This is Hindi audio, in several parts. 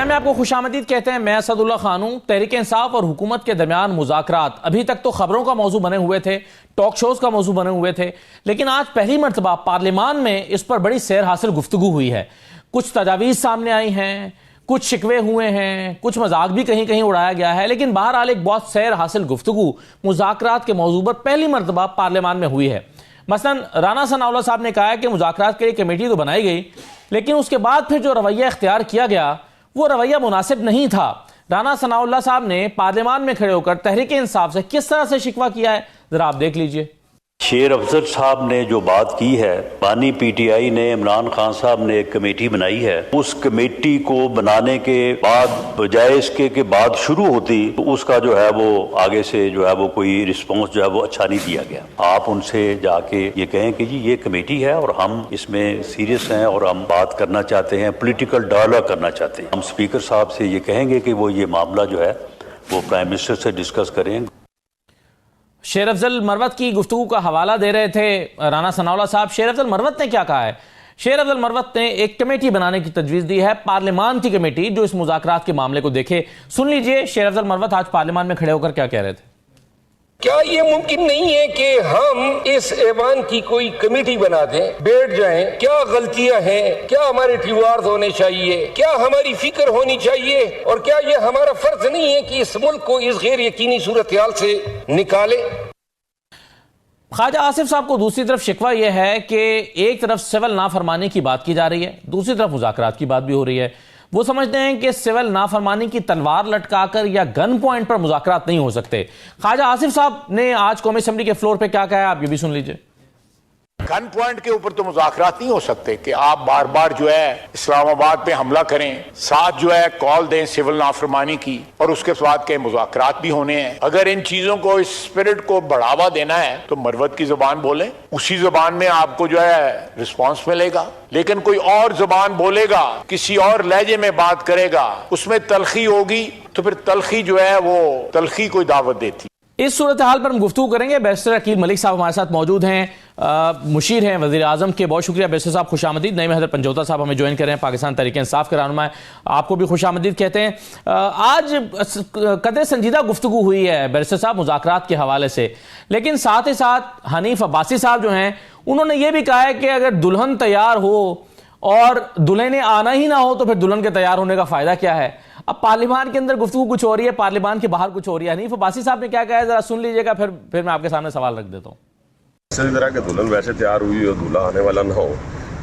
में आपको खुशामदीद कहते हैं। मैं असदुल्ला खान हूं। तहरीक इंसाफ और हुकूमत के दरमियान मुज़ाकरात अभी तक तो खबरों का मौजू बने हुए थे, टॉक शोज का मौजू बने हुए थे, लेकिन आज पहली मरतबा पार्लियामान में इस पर बड़ी सैर हासिल गुफ्तगू हुई है। कुछ तजावीज़ सामने आई हैं, कुछ शिकवे हुए हैं, कुछ मजाक भी कहीं कहीं उड़ाया गया है, लेकिन बहरहाल एक बहुत सैर हासिल गुफ्तगू मुज़ाकरात के मौजू पर पहली मरतबा पार्लियामान में हुई है। मसलन राना सनाउल्लाह साहब ने कहा है कि मुज़ाकरात के लिए कमेटी तो बनाई गई, लेकिन उसके बाद फिर जो रवैया इख्तियार किया गया वो रवैया मुनासिब नहीं था। राना सनाउल्लाह साहब ने पार्लियामान में खड़े होकर तहरीक इंसाफ से किस तरह से शिकवा किया है, जरा आप देख लीजिए। शेर अफजल साहब ने जो बात की है, बानी पीटीआई ने, इमरान खान साहब ने एक कमेटी बनाई है, उस कमेटी को बनाने के बाद बजाय इसके के बाद शुरू होती तो उसका जो है वो आगे से जो है वो कोई रिस्पॉन्स जो है वो अच्छा नहीं दिया गया। आप उनसे जाके ये कहें कि जी ये कमेटी है और हम इसमें सीरियस हैं और हम बात करना चाहते हैं, पॉलिटिकल डायलॉग करना चाहते हैं। हम स्पीकर साहब से ये कहेंगे कि वो ये मामला जो है वो प्राइम मिनिस्टर से डिस्कस करें। शेर अफजल मरवत की गुफ्तगू का हवाला दे रहे थे राना सनाउल्लाह साहब। शेर अफजल मरवत ने क्या कहा है? शेर अफजल मरवत ने एक कमेटी बनाने की तजवीज़ दी है, पार्लियामान की कमेटी जो इस मुज़ाकरात के मामले को देखे। सुन लीजिए शेर अफजल मरवत आज पार्लियामान में खड़े होकर क्या कह रहे थे। क्या ये मुमकिन नहीं है कि हम इस ऐवान की कोई कमेटी बना दें, बैठ जाएं, क्या गलतियां हैं, क्या हमारे रिवार्ड होने चाहिए, क्या हमारी फिक्र होनी चाहिए, और क्या ये हमारा फर्ज नहीं है कि इस मुल्क को इस गैर यकीनी सूरत हाल से निकाले। ख्वाजा आसिफ साहब को दूसरी तरफ शिकवा यह है कि एक तरफ सिविल नाफरमानी की बात की जा रही है, दूसरी तरफ मुज़ाकरात की बात भी हो रही है। वो समझते हैं कि सिविल नाफरमानी की तलवार लटकाकर या गन पॉइंट पर मुज़ाकरात नहीं हो सकते। ख्वाजा आसिफ साहब ने आज कौमी असेंबली के फ्लोर पे क्या कहा है, आप ये भी सुन लीजिए। गन पॉइंट के ऊपर तो मुज़ाकरात नहीं हो सकते कि आप बार बार जो है इस्लामाबाद पे हमला करें, साथ जो है कॉल दें सिविल नाफरमानी की, और उसके बाद के मुज़ाकरात भी होने हैं। अगर इन चीजों को, इस स्पिरिट को बढ़ावा देना है तो मरवत की जुबान बोलें, उसी जुबान में आपको जो है रिस्पॉन्स मिलेगा। लेकिन कोई और जुबान बोलेगा, किसी और लहजे में बात करेगा, उसमें तलखी होगी, तो फिर तलखी जो है वो तलखी कोई दावत देती। इस सूरत हाल पर हम गुफ्तगू करेंगे। बैरिस्टर अकील मलिक साहब हमारे साथ मौजूद हैं, मुशीर हैं वज़ीर आज़म के। बहुत शुक्रिया बैरिस्टर साहब, खुशामदीद। नईम हैदर पंजौता साहब हमें ज्वाइन कर रहे हैं, पाकिस्तान तहरीक इंसाफ के रहनुमा है, आपको भी खुशामदीद कहते हैं। आज कदर संजीदा गुफ्तगू हुई है बैरिस्टर साहब मुज़ाकरात के हवाले से, लेकिन साथ ही साथ हनीफ अब्बासी साहब जो हैं उन्होंने ये भी कहा है कि अगर दुल्हन तैयार हो और दुल्हन ने आना ही ना हो तो फिर दुल्हन के तैयार होने का फ़ायदा क्या है। अब पार्लियामान के अंदर गुफ्तगू कुछ हो रही है, पार्लियामान के बाहर कुछ हो रही है। हनीफ अब्बासी साहब ने क्या कहा है, जरा सुन लीजिएगा, फिर मैं आपके सामने सवाल रख देता हूँ। इसी तरह के दुल्हन वैसे तैयार हुई और दूल्हा आने वाला ना हो,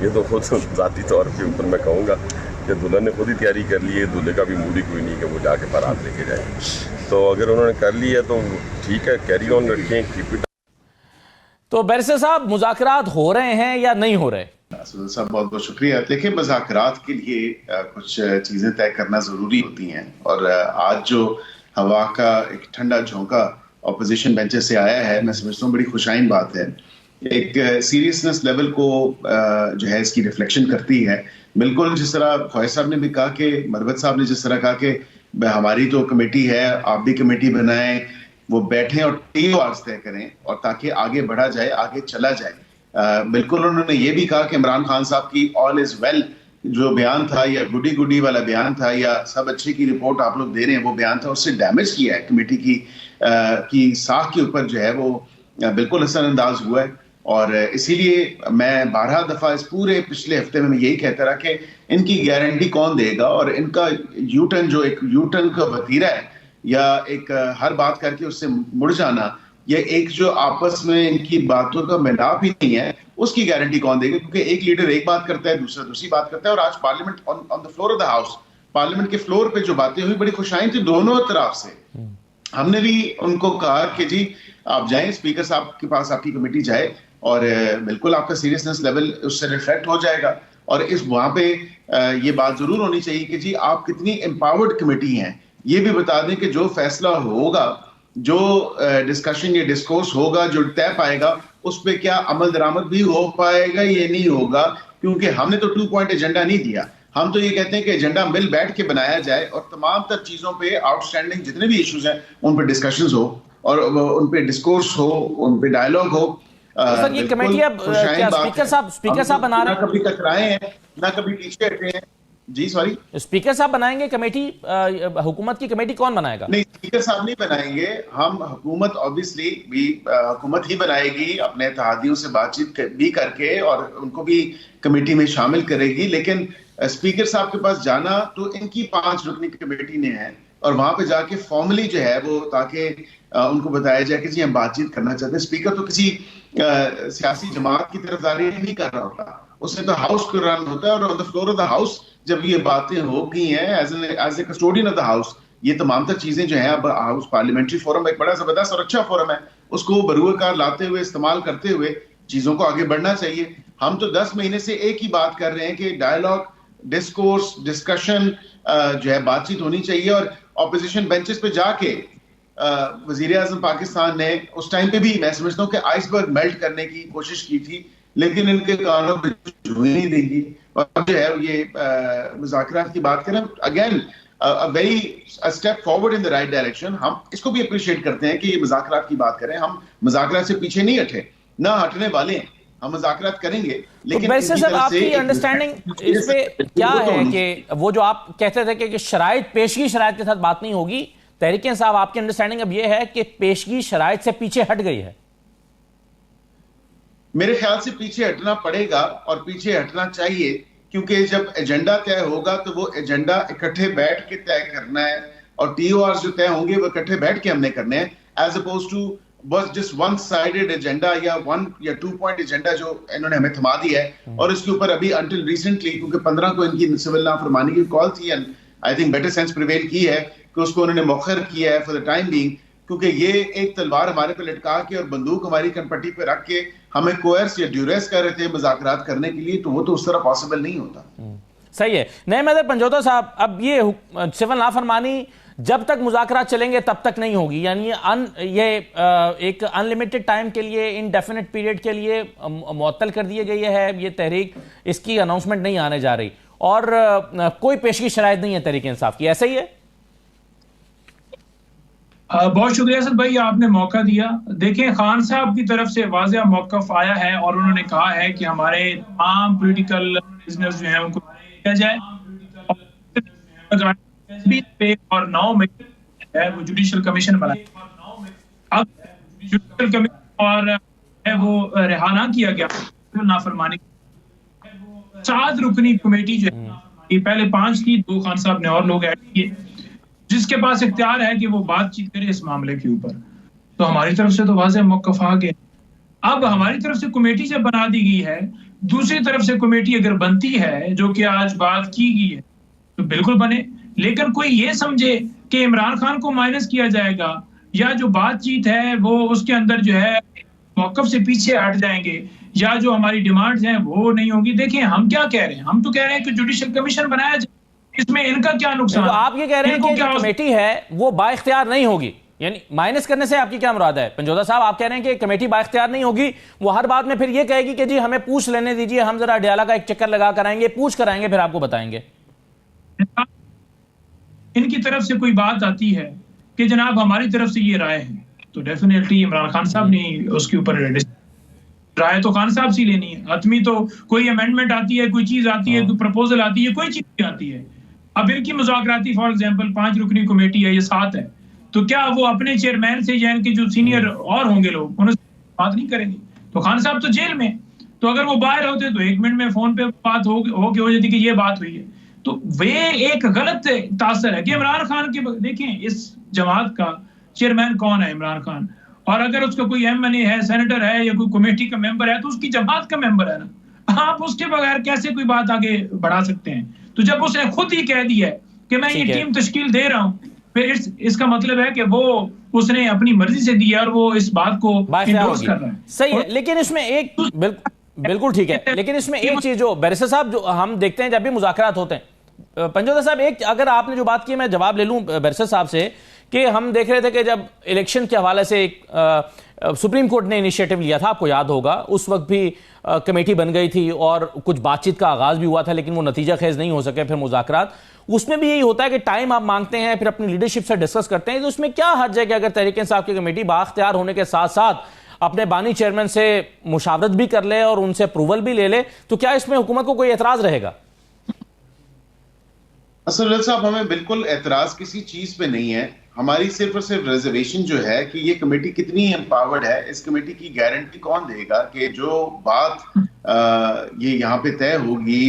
ये तो खुद ज़ाती तौर के ऊपर मैं कहूँगा कि दुल्हन ने खुद ही तैयारी कर ली है, दूल्हे का भी मूड ही कोई नहीं कि वो जाके बारात लेके जाए। तो अगर उन्होंने कर ली है तो ठीक है, कैरी ऑन रखें, कीप इट। तो बैरिस्टर साहब मुज़ाकरात हो रहे हैं या नहीं हो रहे? साहब बहुत बहुत शुक्रिया। देखिए, मुज़ाकरात के लिए कुछ चीज़ें तय करना ज़रूरी होती हैं, और आज जो हवा का एक ठंडा झोंका ऑपोजिशन बेंचेस से आया है, मैं समझता हूँ बड़ी खुशाइन बात है। एक सीरियसनेस लेवल को जो है इसकी रिफ्लेक्शन करती है। बिल्कुल जिस तरह ख्वाजा साहब ने भी कहा कि मरवत साहब ने जिस तरह कहा कि हमारी तो कमेटी है, आप भी कमेटी बनाएं, वो बैठें और टीआरस तय करें, और ताकि आगे बढ़ा जाए, आगे चला जाए। बिल्कुल उन्होंने ये भी कहा कि इमरान खान साहब की ऑल इज वेल जो बयान था, या गुडी गुडी वाला बयान था, या सब अच्छे की रिपोर्ट आप लोग दे रहे हैं, वो बयान था, उससे डैमेज किया है कमेटी की साख के ऊपर जो है वो बिल्कुल असरअंदाज हुआ है। और इसीलिए मैं 12 दफा इस पूरे पिछले हफ्ते में मैं यही कहता रहा कि इनकी गारंटी कौन देगा, और इनका यूटर्न जो एक यूटर्न का वतीरा है, या एक हर बात करके उससे मुड़ जाना, ये एक जो आपस में इनकी बातों का मिलाप ही नहीं है, उसकी गारंटी कौन देगा? क्योंकि एक लीडर एक बात करता है, दूसरा दूसरी बात करता है। और आज parliament on the floor of the house, parliament के फ्लोर पे जो बातें हुई बड़ी खुशाइन थी दोनों तरफ से। हमने भी उनको कहा कि जी आप जाएं, स्पीकर साहब के पास आपकी कमेटी जाए, और बिल्कुल आपका सीरियसनेस लेवल उससे रिफ्लेक्ट हो जाएगा। और इस वहां पे ये बात जरूर होनी चाहिए कि जी आप कितनी एम्पावर्ड कमेटी हैं, ये भी बता दें कि जो फैसला होगा, जो डिस्कशन या डिस्कोर्स होगा, जो तय पाएगा, उस पर क्या अमल दरामद भी हो पाएगा, ये नहीं होगा। क्योंकि हमने तो 2 पॉइंट एजेंडा नहीं दिया, हम तो ये कहते हैं कि एजेंडा मिल बैठ के बनाया जाए, और तमाम तर चीजों पे आउटस्टैंडिंग जितने भी इश्यूज हैं उन पर डिस्कशंस हो, और उन पे डिस्कोर्स हो, उन पे डायलॉग हो। सर ये कमेटी अब क्या स्पीकर साहब बना रहे हैं? ना कभी टकराए हैं, ना कभी पीछे हटे हैं। जी सॉरी, स्पीकर साहब बनाएंगे कमेटी? हुकूमत की कमेटी कौन बनाएगा? नहीं, स्पीकर साहब नहीं बनाएंगे। हम हुकूमत ऑब्वियसली भी हुकूमत ही बनाएगी, अपने इत्तेहादियों से बातचीत भी करके और उनको भी कमेटी में शामिल करेगी। लेकिन स्पीकर साहब के पास जाना तो इनकी 5 रुकनी कमेटी ने है, और वहां पे जाके फॉर्मली जो है वो, ताकि उनको बताया जाए कि जी हम बातचीत करना चाहते हैं। स्पीकर तो किसी सियासी जमात की तरफदारी नहीं कर रहा होता, उसने तो हाउस को रन होता है, और on the floor of the house जब ये बातें हो गई हैं as a custodian of the house, ये तमाम तर चीजें जो है, अब हाउस पार्लियामेंट्री फोरम एक बड़ा जबरदस्त और अच्छा फोरम है, उसको बरूकार लाते हुए, इस्तेमाल करते हुए चीजों को आगे बढ़ना चाहिए। हम तो 10 महीने से एक ही बात कर रहे हैं कि डायलॉग, डिस्कोर्स, डिस्कशन जो है, बातचीत होनी चाहिए। और ऑपोजिशन बेंचेस पे जाके वजीर आजम पाकिस्तान ने उस टाइम पे भी, मैं समझता हूँ कि आइसबर्ग मेल्ट करने की कोशिश की थी, लेकिन इनके कानों पे छुई नहीं देगी। और जो है ये मुज़ाकरात की बात करें, again a step forward in the right direction। हम इसको भी अप्रिशिएट करते हैं कि ये मुज़ाकरात की बात करें। हम मुज़ाकरात से पीछे नहीं हटे, ना हटने वाले हैं, हम मुज़ाकरात करेंगे। लेकिन वैसे सर आपकी अंडरस्टैंडिंग इस पे क्या है कि वो जो आप कहते थे कि शराइत, पेशगी शराइत के साथ बात नहीं होगी, तहरीक इंसाफ, आपकी अंडरस्टैंडिंग अब ये है कि पेशगी शराइत से पीछे हट गई है? मेरे ख्याल से पीछे हटना पड़ेगा और पीछे हटना चाहिए, क्योंकि जब एजेंडा तय होगा तो वो एजेंडा इकट्ठे बैठ के तय करना है, और टीओआर जो तय होंगे वो इकट्ठे बैठ के हमने करने हैं, एज अपोज टू बस जस्ट वन साइडेड एजेंडा या 1 या 2 पॉइंट एजेंडा जो इन्होंने हमें थमा दिया है। और इसके ऊपर अभी अंटिल रिसेंटली, क्योंकि 15 को इनकी सिविल नाफरमानी की कॉल थी, and I think better sense prevail की है कि उसको उन्होंने मौखर किया है फॉर द टाइम बीइंग, क्योंकि ये एक तलवार हमारे पे लटका के और बंदूक हमारी कनपट्टी पे रख के हमें कोयर्स या ड्यूरेस कर रहे थे मुज़ाकरात करने के लिए, तो वो तो उस तरह पॉसिबल नहीं होता। सही है। नईम पंजोता साहब, अब ये सिविल नाफरमानी जब तक मुज़ाकरात चलेंगे तब तक नहीं होगी, यानी ये एक अनलिमिटेड टाइम के लिए, इनडेफिनेट पीरियड के लिए मुअत्तल कर दिए गई है ये तहरीक, इसकी अनाउंसमेंट नहीं आने जा रही, और कोई पेशगी शराइत नहीं है तहरीक इंसाफ की, ऐसा ही है? बहुत शुक्रिया सर भाई, आपने मौका दिया। देखें, खान साहब की तरफ से वाज़ेह मौक़िफ़ आया है और उन्होंने कहा है कि हमारे तमाम पॉलिटिकल बिजनेस जो है उनको किया जाए, और 9 मई है वो जुडिशल कमीशन बनाए। अब जुडिशल कमीशन और है वो रिहा ना किया गया नाफरमानी, 7 रुकनी कमेटी जो है, पहले 5 थी, 2 खान साहब ने और लोग ऐड किए, जिसके पास इख्तियार है कि वो बातचीत करे इस मामले के ऊपर। तो हमारी तरफ से तो वाज़ेह मौक़िफ़ आ गया। अब हमारी तरफ से कमेटी जब बना दी गई है, दूसरी तरफ से कमेटी अगर बनती है, जो कि आज बात की गई है, तो बिल्कुल बने। लेकिन कोई ये समझे कि इमरान खान को माइनस किया जाएगा, या जो बातचीत है वो उसके अंदर जो है मौक़िफ़ से पीछे हट जाएंगे, या जो हमारी डिमांड्स हैं वो नहीं होगी। देखिए, हम क्या कह रहे हैं, हम तो कह रहे हैं कि जुडिशल कमीशन बनाया जाए, इसमें इनका क्या नुकसान? तो आप ये कह रहे हैं कि जो कमेटी है वो बाइख्तियार नहीं होगी, यानी माइनस करने से आपकी क्या मुराद है? पंजोता साहब, आप कह रहे हैं कि कमेटी बाइख्तियार नहीं होगी, वो हर बात में फिर ये कहेगी कि जी हमें पूछ लेने दीजिए, हम जरा अडयाला का एक चक्कर लगा कर आएंगे, पूछ कर आएंगे, फिर आपको बताएंगे। इनकी तरफ से कोई बात आती है कि जनाब हमारी तरफ से ये राय है, तो डेफिनेटली इमरान खान साहब ने उसके ऊपर राय तो खान साहब से लेनी है। हतमी तो कोई अमेंडमेंट आती है, कोई चीज आती है, कोई प्रपोजल आती है, कोई चीज आती है। अब इनकी मुज़ाकराती फॉर एग्जांपल 5 रुकनी कमेटी है, ये 7 है, तो क्या वो अपने चेयरमैन से या इनके जो सीनियर और होंगे लोग उनसे बात नहीं करेंगे? तो खान साहब तो जेल में, तो अगर वो बाहर होते तो 1 मिनट में फोन पे बात हो जाती कि ये बात हुई है। तो वे एक गलत तासर है कि इमरान खान के, देखें इस जमात का चेयरमैन कौन है, इमरान खान, और अगर उसका कोई एमएनए है, सेनेटर है, या कोई कमेटी का मेंबर है, तो उसकी जमात का मेंबर है ना। आप उसके बगैर कैसे कोई बात आगे बढ़ा सकते हैं? तो जब उसने खुद ही कह दिया है कि मैं ये टीम तश्कील दे रहा हूं, फिर इसका मतलब है कि वो उसने अपनी मर्जी से दिया और वो इस बात को इंडोर्स कर रहा है। सही है, लेकिन इसमें एक बिल्कुल ठीक है, लेकिन इसमें एक चीज जो बैरिस्टर साहब, जो हम देखते हैं जब भी मुज़ाकरात होते हैं, पंजोता साहब, एक अगर आपने जो बात की मैं जवाब ले लूं बैरिस्टर साहब से, कि हम देख रहे थे कि जब इलेक्शन के हवाले से एक सुप्रीम कोर्ट ने इनिशिएटिव लिया था, आपको याद होगा, उस वक्त भी कमेटी बन गई थी और कुछ बातचीत का आगाज भी हुआ था, लेकिन वो नतीजा खेज नहीं हो सके फिर मुज़ाकरात। उसमें भी यही होता है कि टाइम आप मांगते हैं, फिर अपनी लीडरशिप से डिस्कस करते हैं। तो उसमें क्या हर्ज है कि अगर तहरीक इंसाफ की कमेटी बाख्तियार होने के साथ साथ अपने बानी चेयरमैन से मुशावरत भी कर ले और उनसे अप्रूवल भी ले ले, तो क्या इसमें हुकूमत को कोई एतराज रहेगा? असद साहब, हमें बिल्कुल एतराज किसी चीज पे नहीं है। हमारी सिर्फ और सिर्फ रिजर्वेशन जो है कि ये कमेटी कितनी एम्पावर्ड है, इस कमेटी की गारंटी कौन देगा कि जो बात ये यहाँ पे तय होगी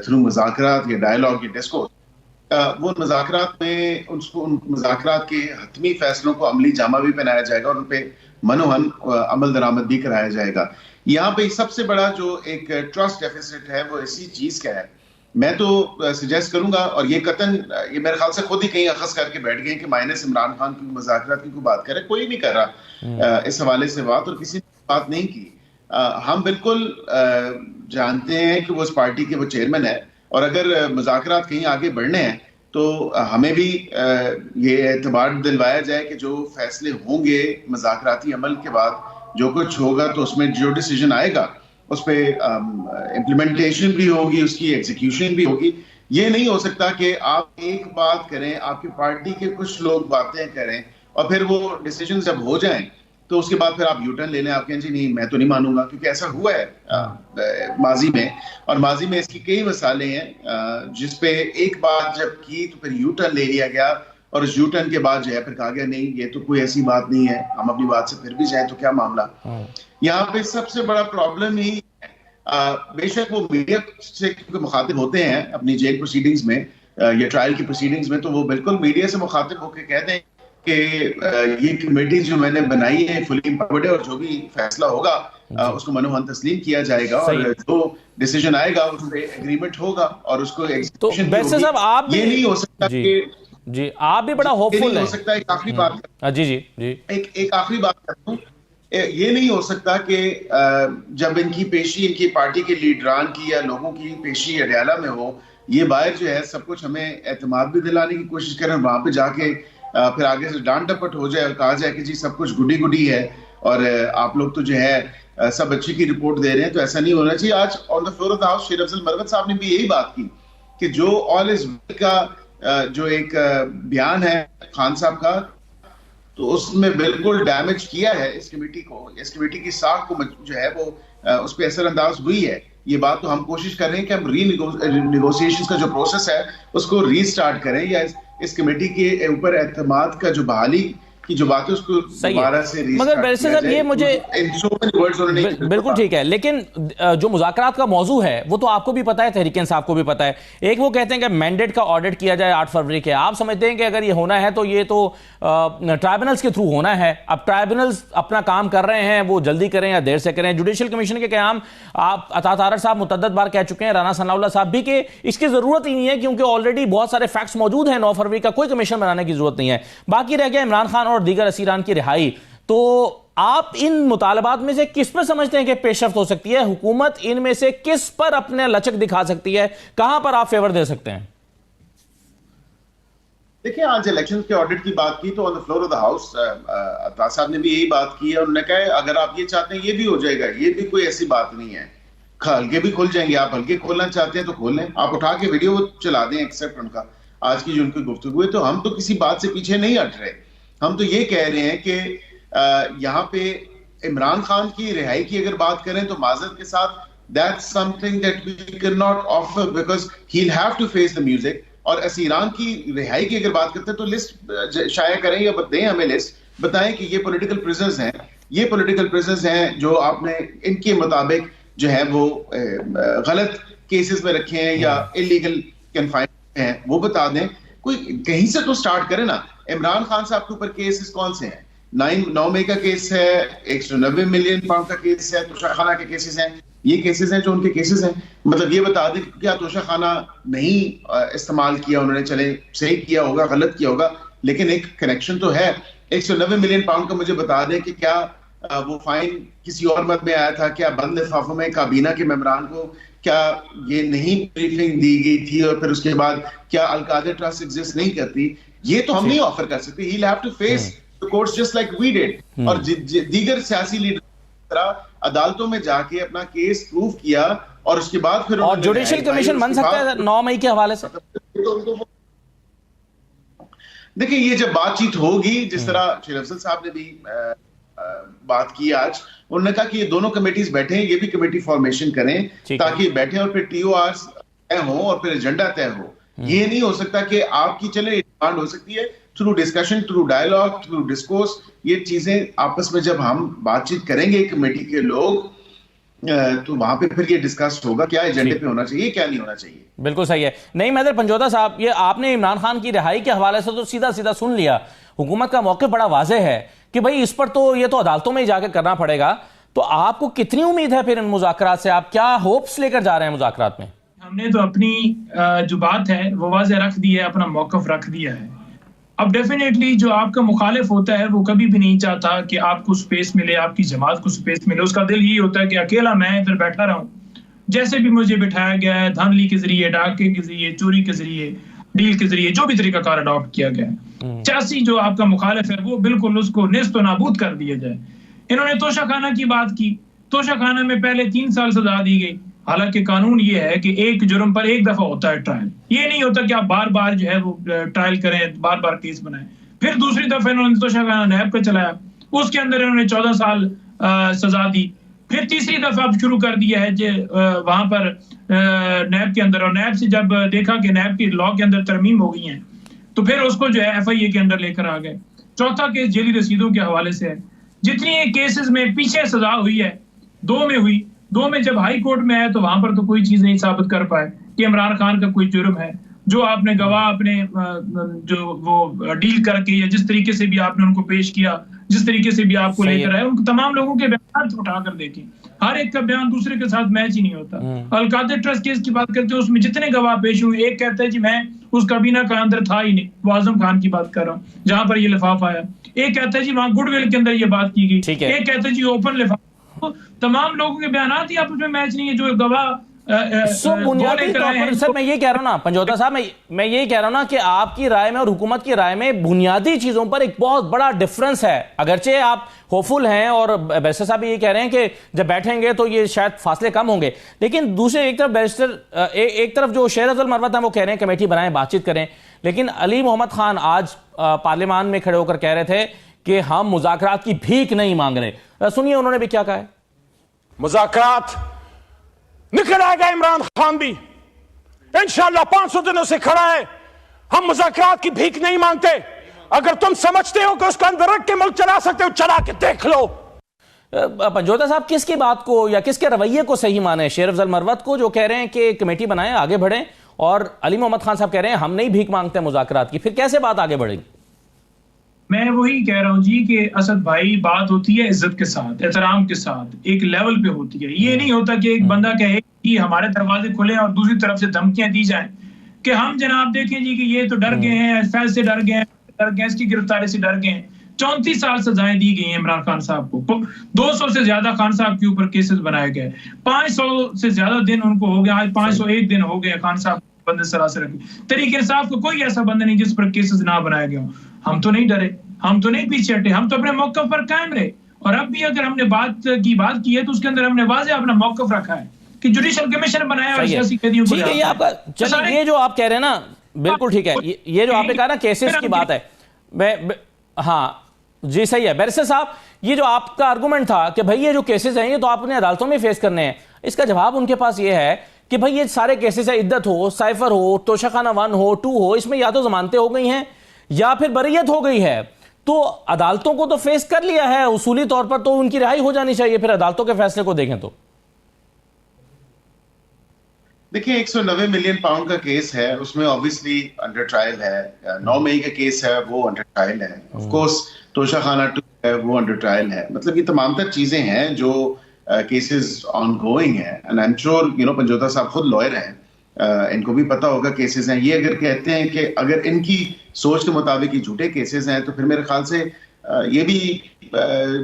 थ्रू मुज़ाकरात या डायलॉग या डिस्कोर्स, वो मुज़ाकरात में उन मुज़ाकरात के हतमी फैसलों को अमली जामा भी पहनाया जाएगा और उन पे मनोहन अमल दरामद भी कराया जाएगा। यहाँ पे सबसे बड़ा जो एक ट्रस्ट डेफिसिट है वो इसी चीज का है। मैं तो सजेस्ट करूंगा, और ये कतन ये मेरे ख्याल से खुद ही कहीं अखज़ करके बैठ गए कि माइनस इमरान खान की मुज़ाकरात की कोई बात करे, कोई नहीं कर रहा इस हवाले से बात, और किसी ने बात नहीं की। हम बिल्कुल जानते हैं कि वो उस पार्टी के वो चेयरमैन है, और अगर मुज़ाकरात कहीं आगे बढ़ने हैं तो हमें भी ये एतबार दिलवाया जाए कि जो फैसले होंगे मुज़ाकराती अमल के बाद, जो कुछ होगा तो उसमें जो डिसीजन आएगा उस पर इम्प्लीमेंटेशन भी होगी, उसकी एग्जीक्यूशन भी होगी। ये नहीं हो सकता कि आप एक बात करें, आपकी पार्टी के कुछ लोग बातें करें और फिर वो डिसीजन जब हो जाएं तो उसके बाद फिर आप यूटर्न ले लें, आप कहें जी नहीं मैं तो नहीं मानूंगा, क्योंकि ऐसा हुआ है माजी में, और माजी में इसकी कई मिसालें हैं जिसपे एक बात जब की तो फिर यूटर्न ले लिया गया, और उस यूटर्न के बाद जो है फिर कहा गया नहीं ये तो कोई ऐसी बात नहीं है, हम अपनी बात से फिर भी जाए तो क्या मामला। यहाँ पे सबसे बड़ा प्रॉब्लम ही बेशक वो मीडिया से मुखातिब होते हैं अपनी जेल प्रोसीडिंग्स में या ट्रायल की प्रोसीडिंग्स में, तो वो बिल्कुल मीडिया से मुखातिब होकर कह दें कि ये कमेटी जो मैंने बनाई है फुली एम्पावर्ड है, और जो भी फैसला होगा उसको मनोहन तस्लीम किया जाएगा, और जो डिसीजन आएगा उस पर एग्रीमेंट होगा और उसको एग्जीक्यूशन तो वैसे साहब आप ये नहीं हो सकता कि जी आप भी बड़ा होपफुल हो सकता है। एक आखिरी बात जी एक आखिरी बात करता हूँ, ये नहीं हो सकता कि जब इनकी पेशी इनकी पार्टी के लीडरान की या लोगों की पेशी अडयाला में हो, ये बाहर जो है सब कुछ हमें एतमाद भी दिलाने की कोशिश करें, वहां पे जाके फिर आगे से डांट डपट हो जाए और कहा जाए कि जी सब कुछ गुडी गुडी है और आप लोग तो जो है सब अच्छी की रिपोर्ट दे रहे हैं। तो ऐसा नहीं होना चाहिए। आज on the floor of the house शेर अफजल मरवत साहब ने भी यही बात की कि जो ऑल इज वेल का जो एक बयान है खान साहब का, तो उसमें बिल्कुल डैमेज किया है इस कमेटी को, इस कमेटी की साख को जो है वो उस पर असरअंदाज हुई है। ये बात तो हम कोशिश कर रहे हैं कि हम रीनेगोशिएशन का जो प्रोसेस है उसको रीस्टार्ट करें, या इस कमेटी के ऊपर एतमाद का जो बहाली की जो बात है उसको दोबारा से मगर वैसे साहब ये मुझे बिल्कुल ठीक है, लेकिन जो मुज़ाकरात का मौजू है वो तो आपको भी पता है, तहरीक इंसाफ को भी पता है। एक वो कहते हैं कि मैंडेट का ऑडिट किया जाए 8 फरवरी के, आप समझते हैं कि अगर ये होना है तो ये तो ट्राइब्यूनल्स के थ्रू होना है। अब ट्राइब्यूनल्स अपना काम कर रहे हैं, वो जल्दी करें या देर से करें। जुडिशल कमीशन के क़याम आप अता तारड़ साहब मुतअद्दिद बार कह चुके हैं, राना सनाउल्लाह साहब भी, कि इसकी जरूरत ही नहीं है क्योंकि ऑलरेडी बहुत सारे फैक्ट्स मौजूद हैं, 9 फरवरी का कोई कमीशन बनाने की जरूरत नहीं है। बाकी रह गया इमरान खान और दीगर असीरान की रिहाई। तो आप इन मुतालबात में से किस पर समझते हैं कि पेशरफ्त हो सकती है? हुकूमत इनमें से किस पर अपने लचक दिखा सकती है? कहां पर आप फेवर दे सकते हैं? देखिए, आज इलेक्शन के ऑडिट की बात की तो on the floor of the house अता साहब ने भी यही बात की है। उन्होंने कहा अगर आप ये चाहते हैं ये भी हो जाएगा, ये भी कोई ऐसी बात नहीं है, हल्के भी खुल जाएंगे। आप हल्के खोलना चाहते हैं तो खोल लें, आप उठा के वीडियो चला दें एक्सेप्ट उनका आज की जो उनकी गुफ्तगू है। तो हम तो किसी बात से पीछे नहीं हट रहे, हम तो ये कह रहे हैं कि यहाँ पे इमरान खान की रिहाई की अगर बात करें तो माजरत के साथ that's something that we cannot offer because he'll have to face the music। और असीरान की रिहाई की अगर बात करते हैं तो लिस्ट शाया करें या बताएं हमें, लिस्ट बताएं कि ये पॉलिटिकल प्रिजनर्स हैं, ये पॉलिटिकल प्रिजनर्स हैं जो आपने इनके मुताबिक जो है वो गलत केसेस में रखे हैं या इलीगल कन्फाइनमेंट हैं, वो बता दें। कोई कहीं से तो स्टार्ट करें ना। इमरान खान साहब के ऊपर केसेस कौन से हैं? 9 मई का केस है, 190 मिलियन पाउंड का केस है, तोशाखाना के केसेस हैं। ये केसेस हैं जो उनके केसेस हैं। मतलब ये बता दें क्या तोशाखाना नहीं इस्तेमाल किया उन्होंने, चले सही किया होगा गलत किया होगा, लेकिन एक कनेक्शन तो है। 190 मिलियन पाउंड का मुझे बता दें कि क्या वो फाइन किसी और मद में आया था? क्या बंद लिफाफों में काबीना के मेंबरान को क्या ये नहीं ब्रीफिंग दी गई थी? और फिर उसके बाद क्या अल-कायदा ट्रस्ट एग्जिस्ट नहीं करती? ये तो हम नहीं ऑफर कर सकते। He'll have to face the courts just like we did। और दीगर सियासी लीडर अदालतों में जाके अपना केस प्रूव किया और उसके बाद फिर और जुडिशल कमीशन बन सकता है 9 मई के हवाले से। देखिए, ये जब बातचीत होगी, जिस तरह शेर अफजल साहब ने भी बात की आज, उन्होंने कहा कि ये दोनों कमेटीज बैठे हैं, ये भी कमेटी फॉर्मेशन करें ताकि बैठे और फिर TORs तय हो और फिर एजेंडा तय हो। ये नहीं हो सकता कि आपकी चले डिमांड हो सकती है through discussion, through dialogue, through discourse. ये चीजें आपस में जब हम बातचीत करेंगे कमेटी के लोग, तो वहां पे फिर ये डिस्कस होगा क्या एजेंडे पे होना चाहिए, क्या नहीं होना चाहिए। बिल्कुल सही है। नहीं मैदर पंजोता साहब, ये आपने इमरान खान की रिहाई के हवाले से तो सीधा सीधा सुन लिया, हुकूमत का मौके बड़ा वाज़ेह है कि भाई इस पर तो ये तो अदालतों में ही जाकर करना पड़ेगा। तो आपको कितनी उम्मीद है फिर इन मुज़ाकरात से? आप क्या होप्स लेकर जा रहे हैं मुज़ाकरात में? हमने तो अपनी जो बात है वो वाज़ेह रख दी है, अपना मौक़िफ़ रख दिया है। अब डेफिनेटली जो आपका मुखालिफ होता है वो कभी भी नहीं चाहता कि आपको स्पेस मिले, आपकी जमात को स्पेस मिले। उसका दिल यही होता है कि अकेला मैं फिर बैठा रहूं, जैसे भी मुझे बिठाया गया है, धांधली के जरिए, डाके के जरिए, चोरी के जरिए, डील के जरिए, जो भी तरीकाकार अडॉप्ट किया गया है, चासी जो आपका मुखालिफ है वो बिल्कुल उसको नेस्त नाबूद कर दिया जाए। इन्होंने तोशाखाना की बात की, तोशाखाना में पहले 3 साल सजा दी गई। हालांकि कानून ये है कि एक जुर्म पर एक दफा होता है ट्रायल, ये नहीं होता कि आप बार बार जो है वो ट्रायल करें, बार बार केस बनाएं। फिर दूसरी दफा इन्होंने तोशाखाना नैब का चलाया, उसके अंदर इन्होंने 14 साल सजा दी। फिर तीसरी दफा अब शुरू कर दिया है वहां पर नैब के अंदर, और नैब से जब देखा कि नैब की लॉ के अंदर तरमीम हो गई है तो फिर उसको जो है FIA के अंदर लेकर आ गए। चौथा केस जेली रसीदों के हवाले से है। जितनी केसेस में पीछे सजा हुई है, 2 में हुई, 2 में जब हाई कोर्ट में है तो वहां पर तो कोई चीज नहीं साबित कर पाए कि इमरान खान का कोई जुर्म है। जो आपने गवाह अपने जो वो डील करके या जिस तरीके से भी आपने उनको पेश किया, जिस तरीके से भी आपको लेकर आए, उन तमाम लोगों के बयान उठाकर देखें, हर एक का बयान दूसरे के साथ मैच ही नहीं होता। अलकादर ट्रस्ट केस की बात करते हैं, उसमें जितने गवाह पेश हुए, एक कहता है जी मैं उस कबीना का अंदर था ही नहीं, वो आजम खान की बात कर रहा हूँ जहां पर ये लिफाफा आया। एक कहता है जी वहां गुडविल के अंदर ये बात की गई, एक कहता है जी ओपन लिफाफा। तमाम लोगों के बयान ही आपस में मैच नहीं है। जो गवाह बुनियादी तौर पर सर मैं ये कह रहा हूं ना पंजोता साहब, मैं ये कह रहा हूं ना कि आपकी राय में और हुकूमत की राय में बुनियादी चीजों पर एक बहुत बड़ा डिफरेंस है। अगरचे आप होपफुल हैं और बैरिस्टर साहब ये कह रहे हैं कि जब बैठेंगे तो ये शायद फासले कम होंगे, लेकिन दूसरे एक तरफ बैरिस्टर एक तरफ जो शेर अफजल मरवत हैं वो कह रहे हैं कमेटी बनाएं, बातचीत करें। लेकिन अली मोहम्मद खान आज पार्लियामान में खड़े होकर कह रहे थे कि हम मुज़ाकरात की भीख नहीं मांग रहे। सुनिए उन्होंने भी क्या कहा है। मुज़ाकरात निकल आएगा, इमरान खान भी इंशाअल्लाह 500 दिनों से खड़ा है। हम मुज़ाकरात की भीख नहीं मांगते। अगर तुम समझते हो कि उसका अंदर रख के मुल्क चला सकते हो, चला के देख लो। पंजोता साहब किसकी बात को या किसके रवैये को सही माने? शेर अफजल मरवत को जो कह रहे हैं कि कमेटी बनाएं, आगे बढ़ें, और अली मोहम्मद खान साहब कह रहे हैं हम नहीं भीख मांगते मुज़ाकरात की। फिर कैसे बात आगे बढ़ेगी? मैं वही कह रहा हूं जी कि असद भाई, बात होती है इज्जत के साथ, एहतराम के साथ, एक लेवल पे होती है। ये नहीं होता कि एक बंदा कहे कि हमारे दरवाजे खुले और दूसरी तरफ से धमकियां दी जाएं कि हम जनाब देखें जी कि ये तो डर गए हैं, फैज से डर गए हैं, इसकी गिरफ्तारी से डर गए हैं। 34 साल सजाएं दी गई हैं इमरान खान साहब को। 200 से ज्यादा खान साहब के ऊपर केसेस बनाए गए। 500 से ज्यादा दिन उनको हो गए, आज 501 दिन हो गए खान साहब बंदे सरासर रखे। तरीके इंसाफ को कोई ऐसा बंदा नहीं जिस पर केसेस ना बनाए गए हों। हम तो नहीं डरे, हम तो नहीं पीछे हटे, हम तो अपने मौक़िफ़ पर कायम रहे। और अब भी अगर हमने बात की है तो उसके अंदर हमने वाज़ेह अपना मौक़िफ़ रखा है कि जुडिशल कमीशन बनाया और सियासी कैदियों को। ठीक है, ये आपका चलिए, ये जो आप कह रहे हैं ना बिल्कुल ठीक है। ये जो आपने कहा ना केसेस की बात है, मैं हाँ जी सही है। बैरिस्टर साहब, ये जो आपका आर्गुमेंट था कि भाई ये जो केसेस हैं ये तो आपने अदालतों में फेस करने हैं, इसका जवाब उनके पास ये है कि भाई ये सारे केसेस है, इद्दत हो, साइफर हो, तोशाखाना 1 हो, 2 हो, इसमें या तो जमानतें हो गई हैं या फिर बरियत हो गई है। तो अदालतों को तो फेस कर लिया है, उसूली तौर पर तो उनकी रिहाई हो जानी चाहिए। फिर अदालतों के फैसले को देखें तो देखिए 190 मिलियन पाउंड का केस है, उसमें ऑब्वियसली अंडर ट्रायल है। 9 मई का केस है वो अंडर ट्रायल है। ऑफ कोर्स तोशाखाना 2 है वो अंडर ट्रायल है। मतलब ये तमाम तर चीजें हैं जो केसेस ऑन गोइंग है। And I am sure Panjota साहब खुद लॉयर हैं, इनको भी पता होगा केसेस हैं। ये अगर कहते हैं कि अगर इनकी सोच के मुताबिक ये झूठे केसेस हैं तो फिर मेरे ख्याल से ये भी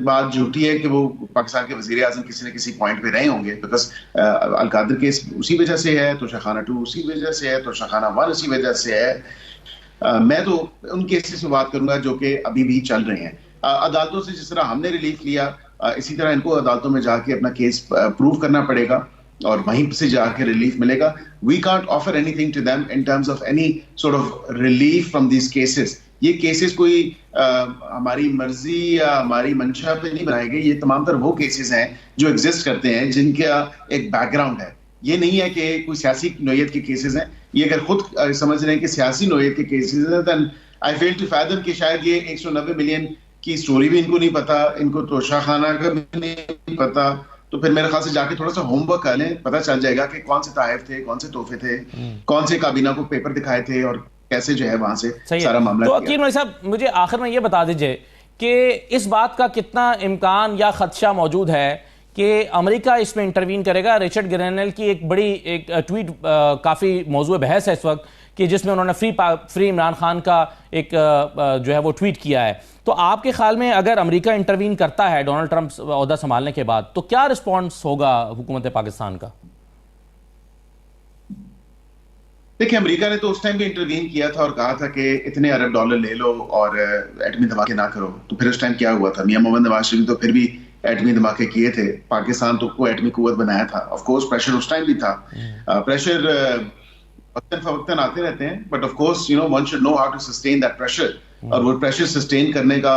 बात झूठी है कि वो पाकिस्तान के वजीर आजम किसी न किसी पॉइंट पे रहे होंगे। बिकॉज अलकादर केस उसी वजह से है, तोशाखाना 2 उसी वजह से है, तोशाखाना 1 उसी वजह से है। मैं तो उन केसेस में बात करूंगा जो कि अभी भी चल रहे हैं। अदालतों से जिस तरह हमने रिलीफ लिया, इसी तरह इनको अदालतों में जाके अपना केस प्रूव करना पड़ेगा और वहीं से जाके रिलीफ मिलेगा। We can't offer anything to them in terms of any sort of relief from these cases. ये केसेस कोई हमारी मर्जी या हमारी मंशा पे नहीं बनाए गए। ये तमाम तर वो केसेस हैं जो एग्जिस्ट करते हैं, जिनका एक बैकग्राउंड है। ये नहीं है कि कोई सियासी नोयत के केसेस हैं, ये अगर खुद समझ रहे हैं कि सियासी नोयत के केसेस हैं, then I fail to fathom कि शायद ये 190 मिलियन की स्टोरी भी इनको नहीं पता, इनको तोशा खाना का भी नहीं पता। तो फिर मेरे ख्याल से जाके थोड़ा सा होमवर्क कर लें, पता चल जाएगा कि कौन से तहफ थे, कौन से तोहफे थे, कौन से काबीना को पेपर दिखाए थे और कैसे जो है वहां से सारा मामला। तो अकील मलिक साहब, मुझे आखिर में ये बता दीजिए कि इस बात का कितना इम्कान या खदशा मौजूद है कि अमेरिका इसमें इंटरवीन करेगा। रिचर्ड ग्रेनेल की एक बड़ी ट्वीट काफ़ी मौजूद बहस है इस वक्त कि जिसमें उन्होंने फ्री इमरान खान का एक जो है वो ट्वीट किया है। तो आपके ख्याल में अगर अमेरिका इंटरवीन करता है डोनाल्ड ट्रंप ओहदा संभालने के बाद, तो क्या रिस्पॉन्स होगा हुकूमत पाकिस्तान का? देखिए, अमेरिका ने तो उस टाइम भी इंटरवीन किया था और कहा था कि इतने अरब डॉलर ले लो और एटमी धमाके ना करो। तो फिर उस टाइम क्या हुआ था, मियां मोहम्मद नवाज शरीफ तो फिर भी एटमी धमाके किए थे, पाकिस्तान तो को एटमी कुव्वत बनाया था। ऑफ कोर्स प्रेशर उस टाइम भी था, प्रेशर वक्तन फवक्तन आते रहते हैं, but of course one should know how to sustain that pressure. और वो प्रेशर सस्टेन करने का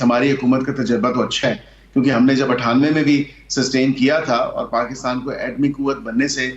हमारी हुकूमत का तजर्बा तो अच्छा है, क्योंकि हमने जब 98 में भी सस्टेन किया था और पाकिस्तान को एटमी कुव्वत बनने से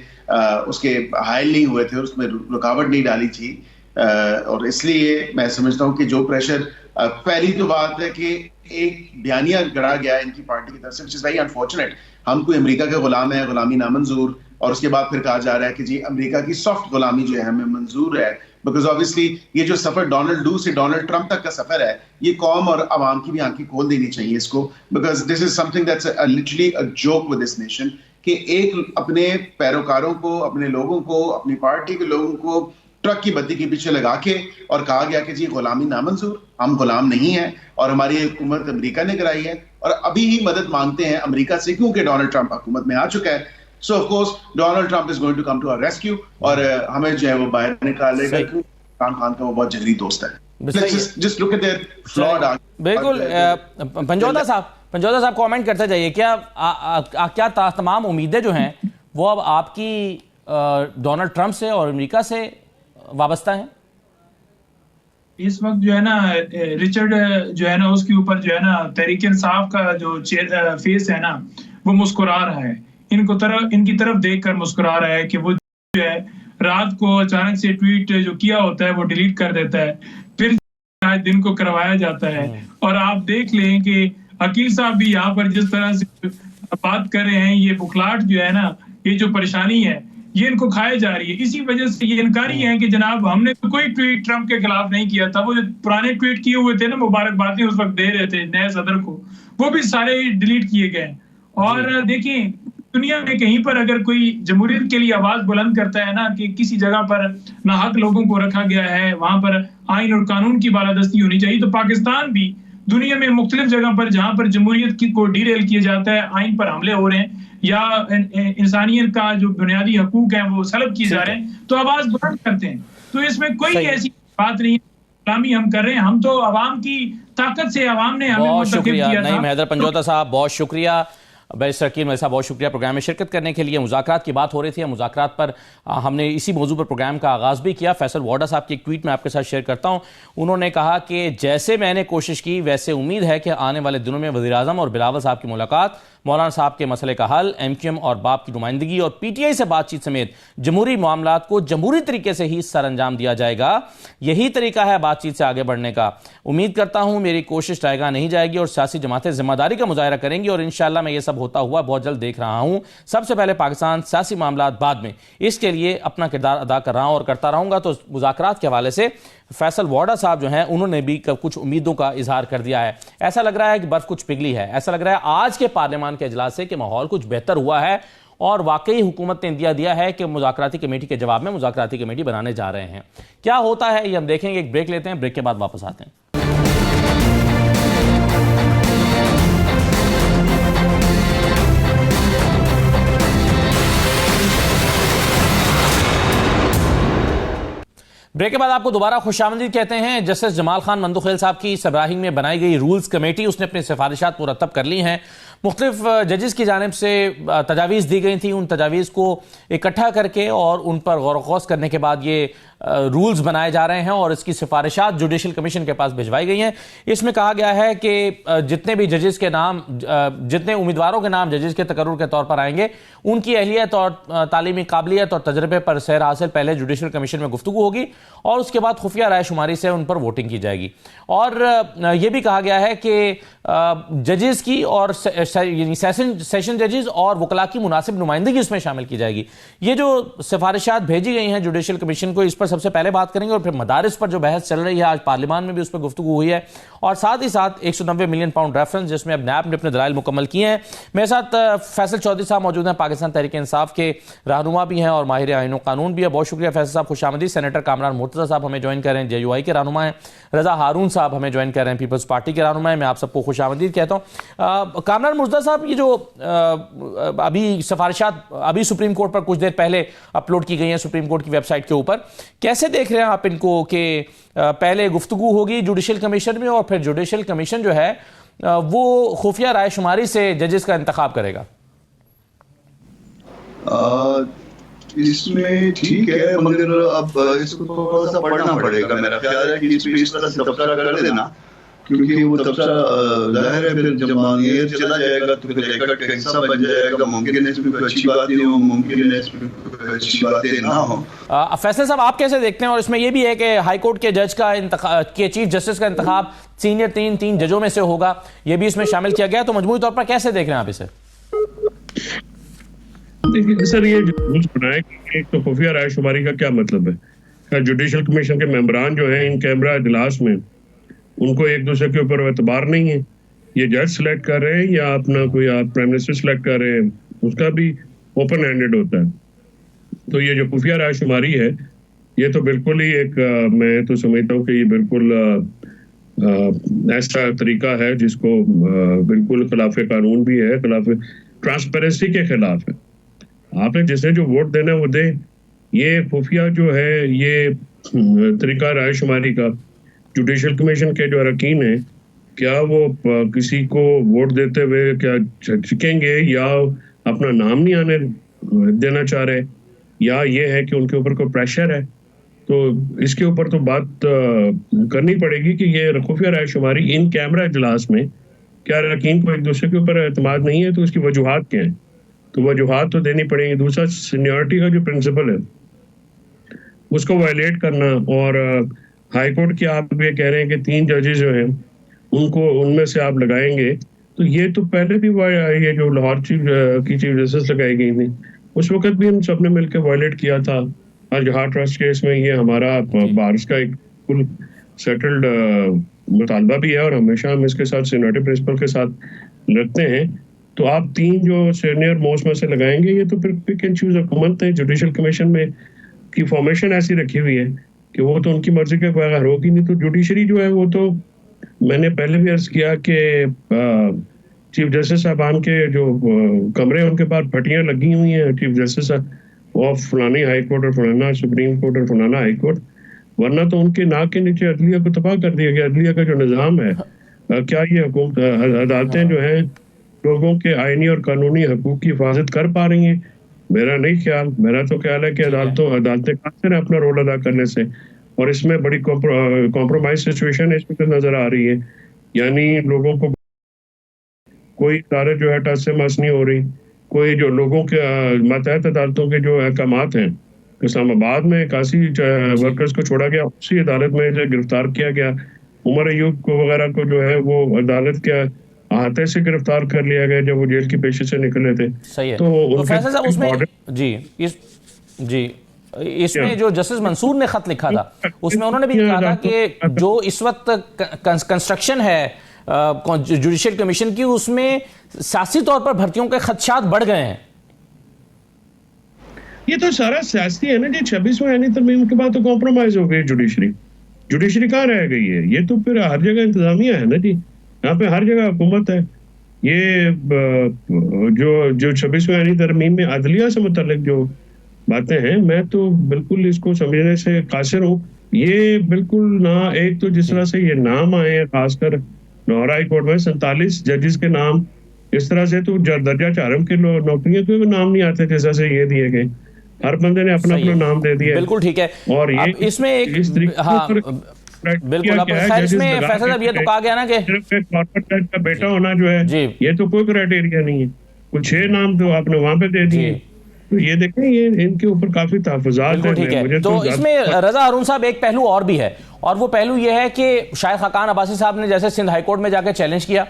उसके हायल नहीं हुए थे, उसमें रुकावट नहीं डाली थी। और इसलिए मैं समझता हूँ कि जो प्रेशर, पहली तो बात है कि एक बयानिया गढ़ा गया इनकी पार्टी की तरफ से, व्हिच इज वेरी अनफॉर्चुनेट। हम कोई अमेरिका के गुलाम है, गुलामी नामंजूर, और उसके बाद फिर कहा जा रहा है कि जी अमेरिका की सॉफ्ट गुलामी जो है हमें मंजूर है। बिकॉज ऑब्वियसली ये जो सफर डोनाल्ड डू से डोनाल्ड ट्रंप तक का सफर है, ये कौम और आवाम की भी आंखें खोल देनी चाहिए इसको, because this is something that's literally a joke with this nation कि एक अपने पैरोकारों को, अपने लोगों को, अपनी पार्टी के लोगों को ट्रक की बत्ती के पीछे लगा के और कहा गया कि जी गुलामी नामंजूर, हम गुलाम नहीं है और हमारी हुकूमत अमेरिका ने कराई है और अभी ही मदद मांगते हैं अमेरिका से, क्योंकि डोनाल्ड ट्रंप हुकूमत में आ चुका है। So of course Donald Trump is going to come to our rescue और हमें जो है वो बाहर निकालेगा, क्योंकि इमरान खान का वो बहुत जहरी दोस्त है। Just look at there flawed. बिल्कुल। पंजोता साहब कमेंट करते जाइए। क्या तमाम उम्मीदें जो हैं वो अब आपकी डोनाल्ड ट्रंप से और अमेरिका से वाबस्ता है? इस वक्त जो है ना रिचर्ड जो है ना उसके ऊपर जो है ना तहरीक इंसाफ का जो फेस है ना वो मुस्कुरा रहा है, इनकी तरफ देखकर मुस्कुरा रहा है कि वो जो है रात को अचानक से ट्वीट जो किया होता है वो डिलीट कर देता है, फिर दिन को करवाया जाता है। और आप देख लें कि अकील साहब भी यहाँ पर जिस तरह से बात कर रहे हैं, ये बुखलाहट जो है ना, ये जो परेशानी है ये इनको खाई जा रही है। इसी वजह से ये इनकारी है कि जनाब हमने तो कोई ट्वीट ट्रंप के खिलाफ नहीं किया था। वो जो पुराने ट्वीट किए हुए थे ना, मुबारकबादी उस वक्त दे रहे थे नए सदर को, वो भी सारे डिलीट किए गए। और देखिए, दुनिया में कहीं पर अगर कोई जमहूरियत के लिए आवाज बुलंद करता है ना कि किसी जगह पर नाहक लोगों को रखा गया है, वहां पर आइन और कानून की बालादस्ती होनी चाहिए, तो पाकिस्तान भी दुनिया में मुख्तलिफ जगह पर जहां पर जमहूरियत को डीरेल किया जाता है, आइन पर हमले हो रहे हैं या इंसानियत का जो बुनियादी हकूक है वो सलब किए जा रहे हैं, तो आवाज बुलंद करते हैं। तो इसमें कोई ऐसी बात नहीं है गुलामी हम कर रहे हैं, हम तो अवाम की ताकत से, अवाम ने हमें मुंतखब किया था। नहीं, हैदर पंजोता साहब बहुत शुक्रिया, बैरिस्टर अकील मलिक साहब बहुत शुक्रिया प्रोग्राम में शिरकत करने के लिए। मुज़ाकरात की बात हो रही थी, मुज़ाकरात पर हमने इसी मौजू पर प्रोग्राम का आगाज़ भी किया। फैसल वाडा साहब की एक ट्वीट में आपके साथ शेयर करता हूँ। उन्होंने कहा कि जैसे मैंने कोशिश की वैसे उम्मीद है कि आने वाले दिनों में वज़ीर आज़म और बिलावल साहब की मुलाकात, मौलाना साहब के मसले का हल, MQM और बाप की नुमाइंदगी और PTI से बातचीत समेत जमहूरी मामलात को जमहूरी तरीके से ही सर अंजाम दिया जाएगा। यही तरीका है बातचीत से आगे बढ़ने का। उम्मीद करता हूँ मेरी कोशिश टाइगा नहीं जाएगी और सियासी जमातें जिम्मेदारी का मुजाहरा करेंगी और इंशाअल्लाह मैं ये सब होता हुआ बहुत जल्द देख रहा हूँ। सबसे पहले पाकिस्तान, सियासी मामलात बाद में। इसके लिए अपना किरदार अदा कर रहा हूँ और करता रहूँगा। तो मुज़ाकरात के हवाले से फैसल वाडा साहब जो हैं उन्होंने भी कुछ उम्मीदों का इजहार कर दिया है। ऐसा लग रहा है कि बर्फ कुछ पिघली है। ऐसा लग रहा है आज के पार्लियामान के इजलास से कि माहौल कुछ बेहतर हुआ है और वाकई हुकूमत ने इंदिया दिया है कि मुज़ाकराती कमेटी के जवाब में मुज़ाकराती कमेटी बनाने जा रहे हैं। क्या होता है ये हम देखेंगे। एक ब्रेक लेते हैं, ब्रेक के बाद वापस आते हैं। ब्रेक के बाद आपको दोबारा खुशामदीद कहते हैं। जस्टिस जमाल खान मंदुखेल साहब की सबराही में बनाई गई रूल्स कमेटी, उसने अपनी सिफारिशात मुरतब कर ली हैं। मुख्तलिफ जजेस की जानिब से तजावीज़ दी गई थी। उन तजावीज़ को इकट्ठा करके और उन पर गौर व ख़ौस करने के बाद ये रूल्स बनाए जा रहे हैं और इसकी सिफारिशात जुडिशल कमीशन के पास भिजवाई गई हैं। इसमें कहा गया है कि जितने भी जजेस के नाम, जितने उम्मीदवारों के नाम जजेस के तकर्रुर के तौर पर आएंगे, उनकी अहलियत और तालीमी काबिलियत और तजर्बे पर सैर हासिल पहले जुडिशल कमीशन में गुफ्तगू होगी और उसके बाद खुफिया राय शुमारी से उन पर वोटिंग की जाएगी। और यह भी कहा गया है कि जजेस की और सेशन जजेस और वकला की मुनासिब नुमाइंदगी इसमें शामिल की जाएगी। ये जो सिफारिशात भेजी गई हैं जुडिशल कमीशन को, इस पर सबसे पहले बात करेंगे और फिर मदारिस पर जो बहस चल रही है, आज पार्लियामान में भी उस पर गुफ्तगू हुई है और साथ ही साथ 190 मिलियन पाउंड रेफरेंस जिसमें अब नैब ने अपने दलाइल मुकम्मल किए हैं। मेरे साथ फैसल चौधरी साहब मौजूद हैं, पाकिस्तान तहरीक इंसाफ के रहनुमा भी हैं और माहिर आईन कानून भी है। बहुत शुक्रिया फैसल साहब, खुशामदीद। सेनेटर कामरान मुर्तज़ा साहब हमें ज्वाइन कर रहे हैं, JUI के रहनुमा हैं। रजा हारून साहब हमें ज्वाइन कर रहे हैं, पीपल्स पार्टी के रहनुमा हैं। मैं आप सबको खुशामदीद कहता हूँ। कामरान मुर्तज़ा साहब, ये जो अभी सिफारिशात अभी सुप्रीम कोर्ट पर कुछ देर पहले अपलोड की गई हैं सुप्रीम कोर्ट की वेबसाइट के ऊपर, कैसे देख रहे हैं आप इनको कि पहले गुफ्तगू होगी जुडिशल कमीशन में और फिर जुडिशल कमीशन जो है वो खुफिया राय शुमारी से जजेस का इंतखाब करेगा? इसमें ठीक है, मगर अब इसको थोड़ा सा पढ़ना पड़ेगा। मेरा ख्याल है कि इस पे इस तरह से तबसरा कर देना, क्योंकि वो तबसरा जाहिर है फिर जब मांगेर चला जाएगा तो फिर एकड़ का हिस्सा बन जाएगा। मुमकिन है इसमें कोई अच्छी बातें हो, मुमकिन है इसमें कोई अच्छी बातें ना हो। फैसल साहब, आप कैसे देखते हैं? और इसमें यह भी है कि हाई कोर्ट के जज का के चीफ जस्टिस का इंतखाब सीनियर तीन जजों में से होगा, यह भी इसमें शामिल किया गया। तो मजमूई तौर पर कैसे देख रहे हैं आप इसे? देखिए सर, ये जो रूल्स बनाए गए, तो खुफिया राय शुमारी का क्या मतलब है? जुडिशल कमीशन के मेंबरान जो हैं इन कैमरा इजलास में, उनको एक दूसरे के ऊपर एतबार नहीं है। ये जज सिलेक्ट कर रहे हैं या अपना कोई आप प्राइम मिनिस्टर सिलेक्ट कर रहे हैं, उसका भी ओपन हैंडेड होता है। तो ये जो खुफिया राय शुमारी है, ये तो बिल्कुल ही एक मैं तो समझता हूँ कि ये बिल्कुल ऐसा तरीका है जिसको बिल्कुल खिलाफ कानून भी है, खिलाफ ट्रांसपेरेंसी के खिलाफ है। आपने जिसे जो वोट देना है वो दे। ये खुफिया जो है, ये तरीका राय शुमारी का जुडिशल कमीशन के जो अरकान हैं, क्या वो किसी को वोट देते हुए क्या झिकेंगे या अपना नाम नहीं आने देना चाह रहे, या ये है कि उनके ऊपर कोई प्रेशर है? तो इसके ऊपर तो बात करनी पड़ेगी कि ये खुफिया राय शुमारी इन कैमरा इजलास में क्या अरकान को एक दूसरे के ऊपर एतमाद नहीं है, तो उसकी वजूहात क्या है? तो वजूहात तो देनी पड़ेगी। दूसरा, सीनियरिटी का जो प्रिंसिपल है उसको वायलेट करना, और हाई कोर्ट की आप ये कह रहे हैं कि 3 जजेस जो हैं उनको उनमें से आप लगाएंगे, तो ये तो पहले भी ये जो लाहौर की चीफ जस्टिस लगाई गई थी, उस वक्त भी हम सबने मिलकर वायलेट किया था। और जहां ट्रस्ट केस में ये हमारा बार्स का एक फुल सेटल्ड मुतालबा भी है और हमेशा हम इसके साथ सीनियरिटी प्रिंसिपल के साथ रखते हैं। तो आप 3 जो सीनियर मोस्ट में से लगाएंगे, ये तो फिर पिक एंड चूज हुकूमत है। जुडिशल कमीशन में की फॉर्मेशन ऐसी रखी हुई है कि वो तो उनकी मर्जी के बगैर होगी नहीं। तो जुडिशरी जो है वो तो मैंने पहले भी अर्ज किया कि चीफ जस्टिस साहबान के जो कमरे उनके पास फटियां लगी हुई हैं, चीफ जस्टिस ऑफ फलानी हाई कोर्ट और फलाना सुप्रीम कोर्ट और फलाना हाई कोर्ट, वरना तो उनके नाक के नीचे अदलिया को तबाह कर दिया गया। अदलिया का जो निज़ाम है, क्या ये हुकूमत अदालतें जो हैं लोगों के आईनी और कानूनी हकूक की हिफाजत कर पा रही हैं? मेरा नहीं ख्याल। मेरा तो ख्याल है कि अदालतें कासिर है अपना रोल अदा करने से, और इसमें बड़ी कॉम्प्रोमाइज सिचुएशन इसमें तो नजर आ रही है। यानी लोगों को कोई इदारे जो है टच से मस नहीं हो रही, कोई जो लोगों के मातहत अदालतों के जो अहकामात हैं, इस्लामाबाद में 81 वर्कर्स को छोड़ा गया, उसी अदालत में जो गिरफ्तार किया गया। उमर अयूब को वगैरह को जो है वो अदालत के अहाते से गिरफ्तार कर लिया गया जब वो जेल की पेशी से निकले थे। सही है। तो फैसल साहब, उसमें इसमें जो जस्टिस मंसूर ने खत लिखा था, उसमें उन्होंने भी कहा था कि जो इस वक्त कंस्ट्रक्शन है जुडिशल कमीशन की, उसमें सियासी तौर पर भर्तियों के खदशात बढ़ गए हैं। ये तो सारा सियासी है ना जी। 26वें यानी तरमीम के बाद तो कॉम्प्रोमाइज हो गई जुडिशरी कहाँ रह गई है? ये तो फिर हर जगह इंतजामिया है ना जी, यहाँ पे हर जगह हुकूमत है। ये जो 26वें यानी तरमीम में अदलिया से मुतल्लिक जो बातें हैं, मैं तो बिल्कुल इसको समझने से कासिर हूँ। ये बिल्कुल ना, एक तो जिस तरह से ये नाम आए हैं, खासकर लाहौर हाई कोर्ट में 47 जजेस के नाम इस तरह से तो दर्जा चारम की नौकरियों के भी नाम नहीं आते थे जैसे ये दिए गए, हर बंदे ने अपना अपना नाम दे दिया। बिल्कुल ठीक है। और ये इसमें एक इस तरीके बिल्कुल खैर इसमें फैसला जब ये तो कहा गया ना कि कॉर्पोरेट जज का बेटा होना जो है ये तो कोई क्राइटेरिया नहीं है, कुछ 6 नाम तो आपने वहां पे दे दिए। तो ये देखें ये इनके ऊपर काफी तहफ़्फ़ुज़ात हैं। ठीक है, तो इसमें रजा हारून साहब एक पहलू और भी है, और वो पहलू ये है कि शायद खाकान अब्बासी साहब ने जैसे सिंध हाई कोर्ट में जाकर चैलेंज किया,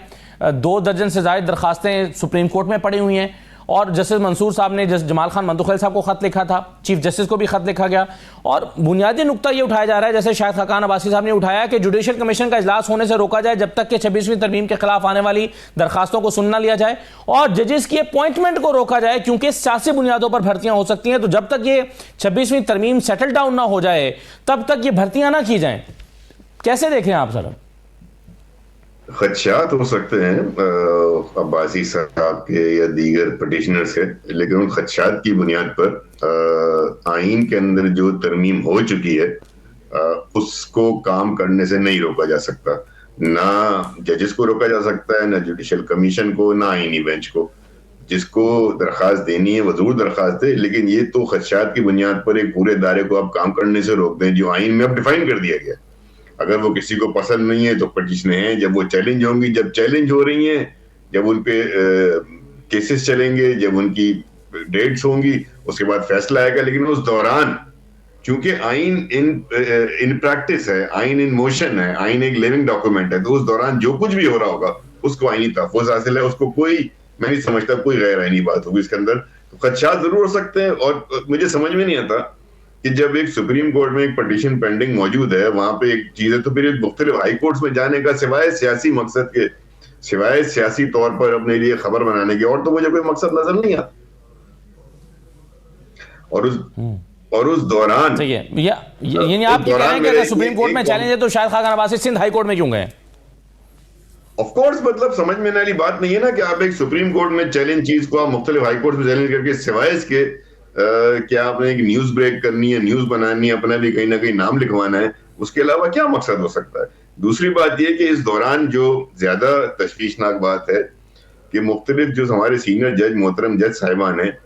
2 दर्जन से ज़्यादा दरखास्तें सुप्रीम कोर्ट में पड़ी हुई हैं, और जस्टिस मंसूर साहब ने जमाल खान मंदुखैल साहब को खत लिखा था, चीफ जस्टिस को भी खत लिखा गया, और बुनियादी नुक्ता ये उठाया जा रहा है जैसे शायद खाकान अब्बासी साहब ने उठाया कि जुडिशल कमीशन का इजलास होने से रोका जाए जब तक कि 26वीं तरमीम के खिलाफ आने वाली दरखास्तों को सुनना लिया जाए, और जजेस की अपॉइंटमेंट को रोका जाए क्योंकि सियासी बुनियादों पर भर्तियां हो सकती हैं। तो जब तक ये 26वीं तरमीम सेटल डाउन ना हो जाए तब तक ये भर्तियां ना की जाएं। कैसे देखें आप सर? खदशात हो सकते हैं अब्बासी साहब के या दीगर पटिशनर्स के, लेकिन उन खदशात की बुनियाद पर आइन के अंदर जो तरमीम हो चुकी है उसको काम करने से नहीं रोका जा सकता। ना जजेस को रोका जा सकता है, ना जुडिशल कमीशन को, ना आइनी बेंच को। जिसको दरखास्त देनी है वो जरूर दरखास्त दे, लेकिन ये तो खदशात की बुनियाद पर एक पूरे इदारे को आप काम करने से रोक दें जो आइन में अब डिफाइन कर दिया गया। अगर वो किसी को पसंद नहीं है तो पटिशनें हैं, जब वो चैलेंज होंगी, जब चैलेंज हो रही हैं, जब उन पे केसेस चलेंगे, जब उनकी डेट्स होंगी, उसके बाद फैसला आएगा। लेकिन उस दौरान चूंकि आइन इन प्रैक्टिस है, आइन इन मोशन है, आइन एक लिविंग डॉक्यूमेंट है, तो उस दौरान जो कुछ भी हो रहा होगा उसको आइनी तहफ़्फ़ुज़ हासिल है, उसको कोई, मैं नहीं समझता कोई गैर आइनी बात होगी इसके अंदर। तो खदशात जरूर हो सकते हैं, और मुझे समझ में नहीं आता कि जब एक सुप्रीम कोर्ट में एक पटिशन पेंडिंग मौजूद है, वहां पे एक चीज है, तो फिर मुख्तलिफ हाई कोर्ट्स में जाने का सिवाय सियासी मकसद के, सिवाय सियासी तौर पर अपने लिए खबर बनाने के और तो मुझे कोई मकसद नजर नहीं आता। और उस दौरान यानी आप ये कह रहे हैं कि अगर सुप्रीम कोर्ट में चैलेंज है तो शायद खाकान अब्बासी सिंध हाई कोर्ट में क्यों गए? ऑफ कोर्स, मतलब समझ में आने वाली बात नहीं है ना कि आप एक सुप्रीम कोर्ट में चैलेंज चीज को आप मुख्तलिफ हाई कोर्ट में चैलेंज करके, सिवाय इसके क्या आपने एक न्यूज ब्रेक करनी है, न्यूज बनानी है, अपना भी कहीं ना कहीं नाम लिखवाना है, उसके अलावा क्या मकसद हो सकता है? दूसरी बात यह कि इस दौरान जो ज्यादा तशवीशनाक बात है कि मुख्तलिफ जो हमारे सीनियर जज, मोहतरम जज साहिबान हैं,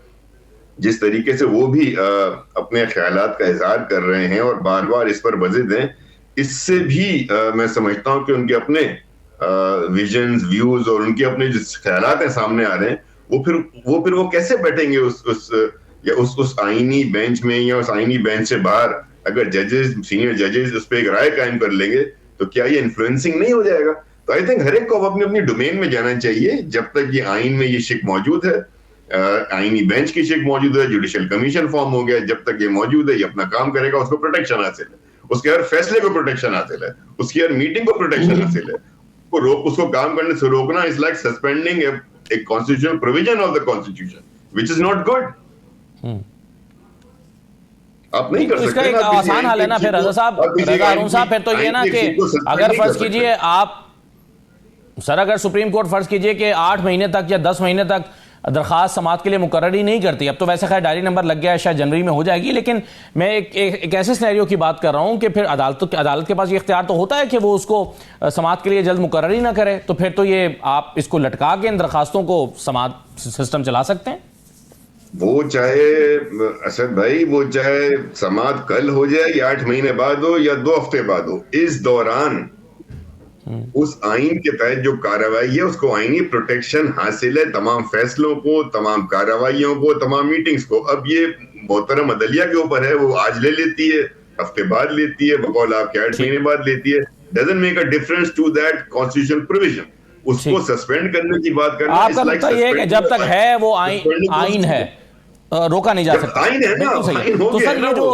जिस तरीके से वो भी अपने ख्यालात का इजहार कर रहे हैं और बार बार इस पर बजिद हैं, इससे भी मैं समझता हूँ कि उनके अपने विजन्स, व्यूज और उनके अपने जो ख्यालात हैं सामने आ रहे हैं, वो फिर वो कैसे बैठेंगे उस आईनी बेंच में, या उस आईनी बेंच से बाहर अगर जजेस, सीनियर जजेस उस पर एक राय कायम कर लेंगे तो क्या ये इन्फ्लुएंसिंग नहीं हो जाएगा? तो आई थिंक हर एक को अपनी अपनी डोमेन में जाना चाहिए। जब तक ये आइन में ये शिक मौजूद है, आईनी बेंच की शिक मौजूद है, जुडिशल कमीशन फॉर्म हो गया, जब तक ये मौजूद है, ये अपना काम करेगा, उसको प्रोटेक्शन हासिल है, उसके हर फैसले को प्रोटेक्शन हासिल है, उसकी हर मीटिंग को प्रोटेक्शन हासिल है। उसको काम करने से रोकना is like suspending a constitutional provision of the constitution, which is not good. आप नहीं कर सकते। इसका एक आसान हल है ना फिर रजा साहब, रजा हारून साहब, फिर तो ये ना कि अगर फर्ज कीजिए आप सर, अगर सुप्रीम कोर्ट फर्ज कीजिए कि 8 महीने तक या 10 महीने तक दरखास्त समाअत के लिए मुकर्रर ही नहीं करती, अब तो वैसे खैर डायरी नंबर लग गया है, शायद जनवरी में हो जाएगी, लेकिन मैं एक ऐसे सिनेरियो की बात कर रहा हूं कि फिर अदालत के पास ये इख्तियार तो होता है कि वो उसको समाअत के लिए जल्द मुकर्रर ही ना करे, तो फिर तो ये आप इसको लटका के इन दरखास्तों को समाअत सिस्टम चला सकते हैं। वो चाहे असद भाई, वो चाहे समाअत कल हो जाए या 8 महीने बाद हो या 2 हफ्ते बाद हो, इस दौरान उस आइन के तहत जो कार्रवाई है उसको आईनी प्रोटेक्शन हासिल है, तमाम फैसलों को, तमाम कार्रवाइयों को, तमाम मीटिंग्स को। अब ये मोहतरम अदलिया के ऊपर है, वो आज ले लेती है, हफ्ते बाद लेती है, बकौल आपके 8 महीने बाद लेती है, doesn't make a difference to that constitutional provision. उसको सस्पेंड करने की बात करना, आपका मतलब ये है कि जब तक है वो आइन है, रोका नहीं जा सकता। आइन है ना, तो सर ये जो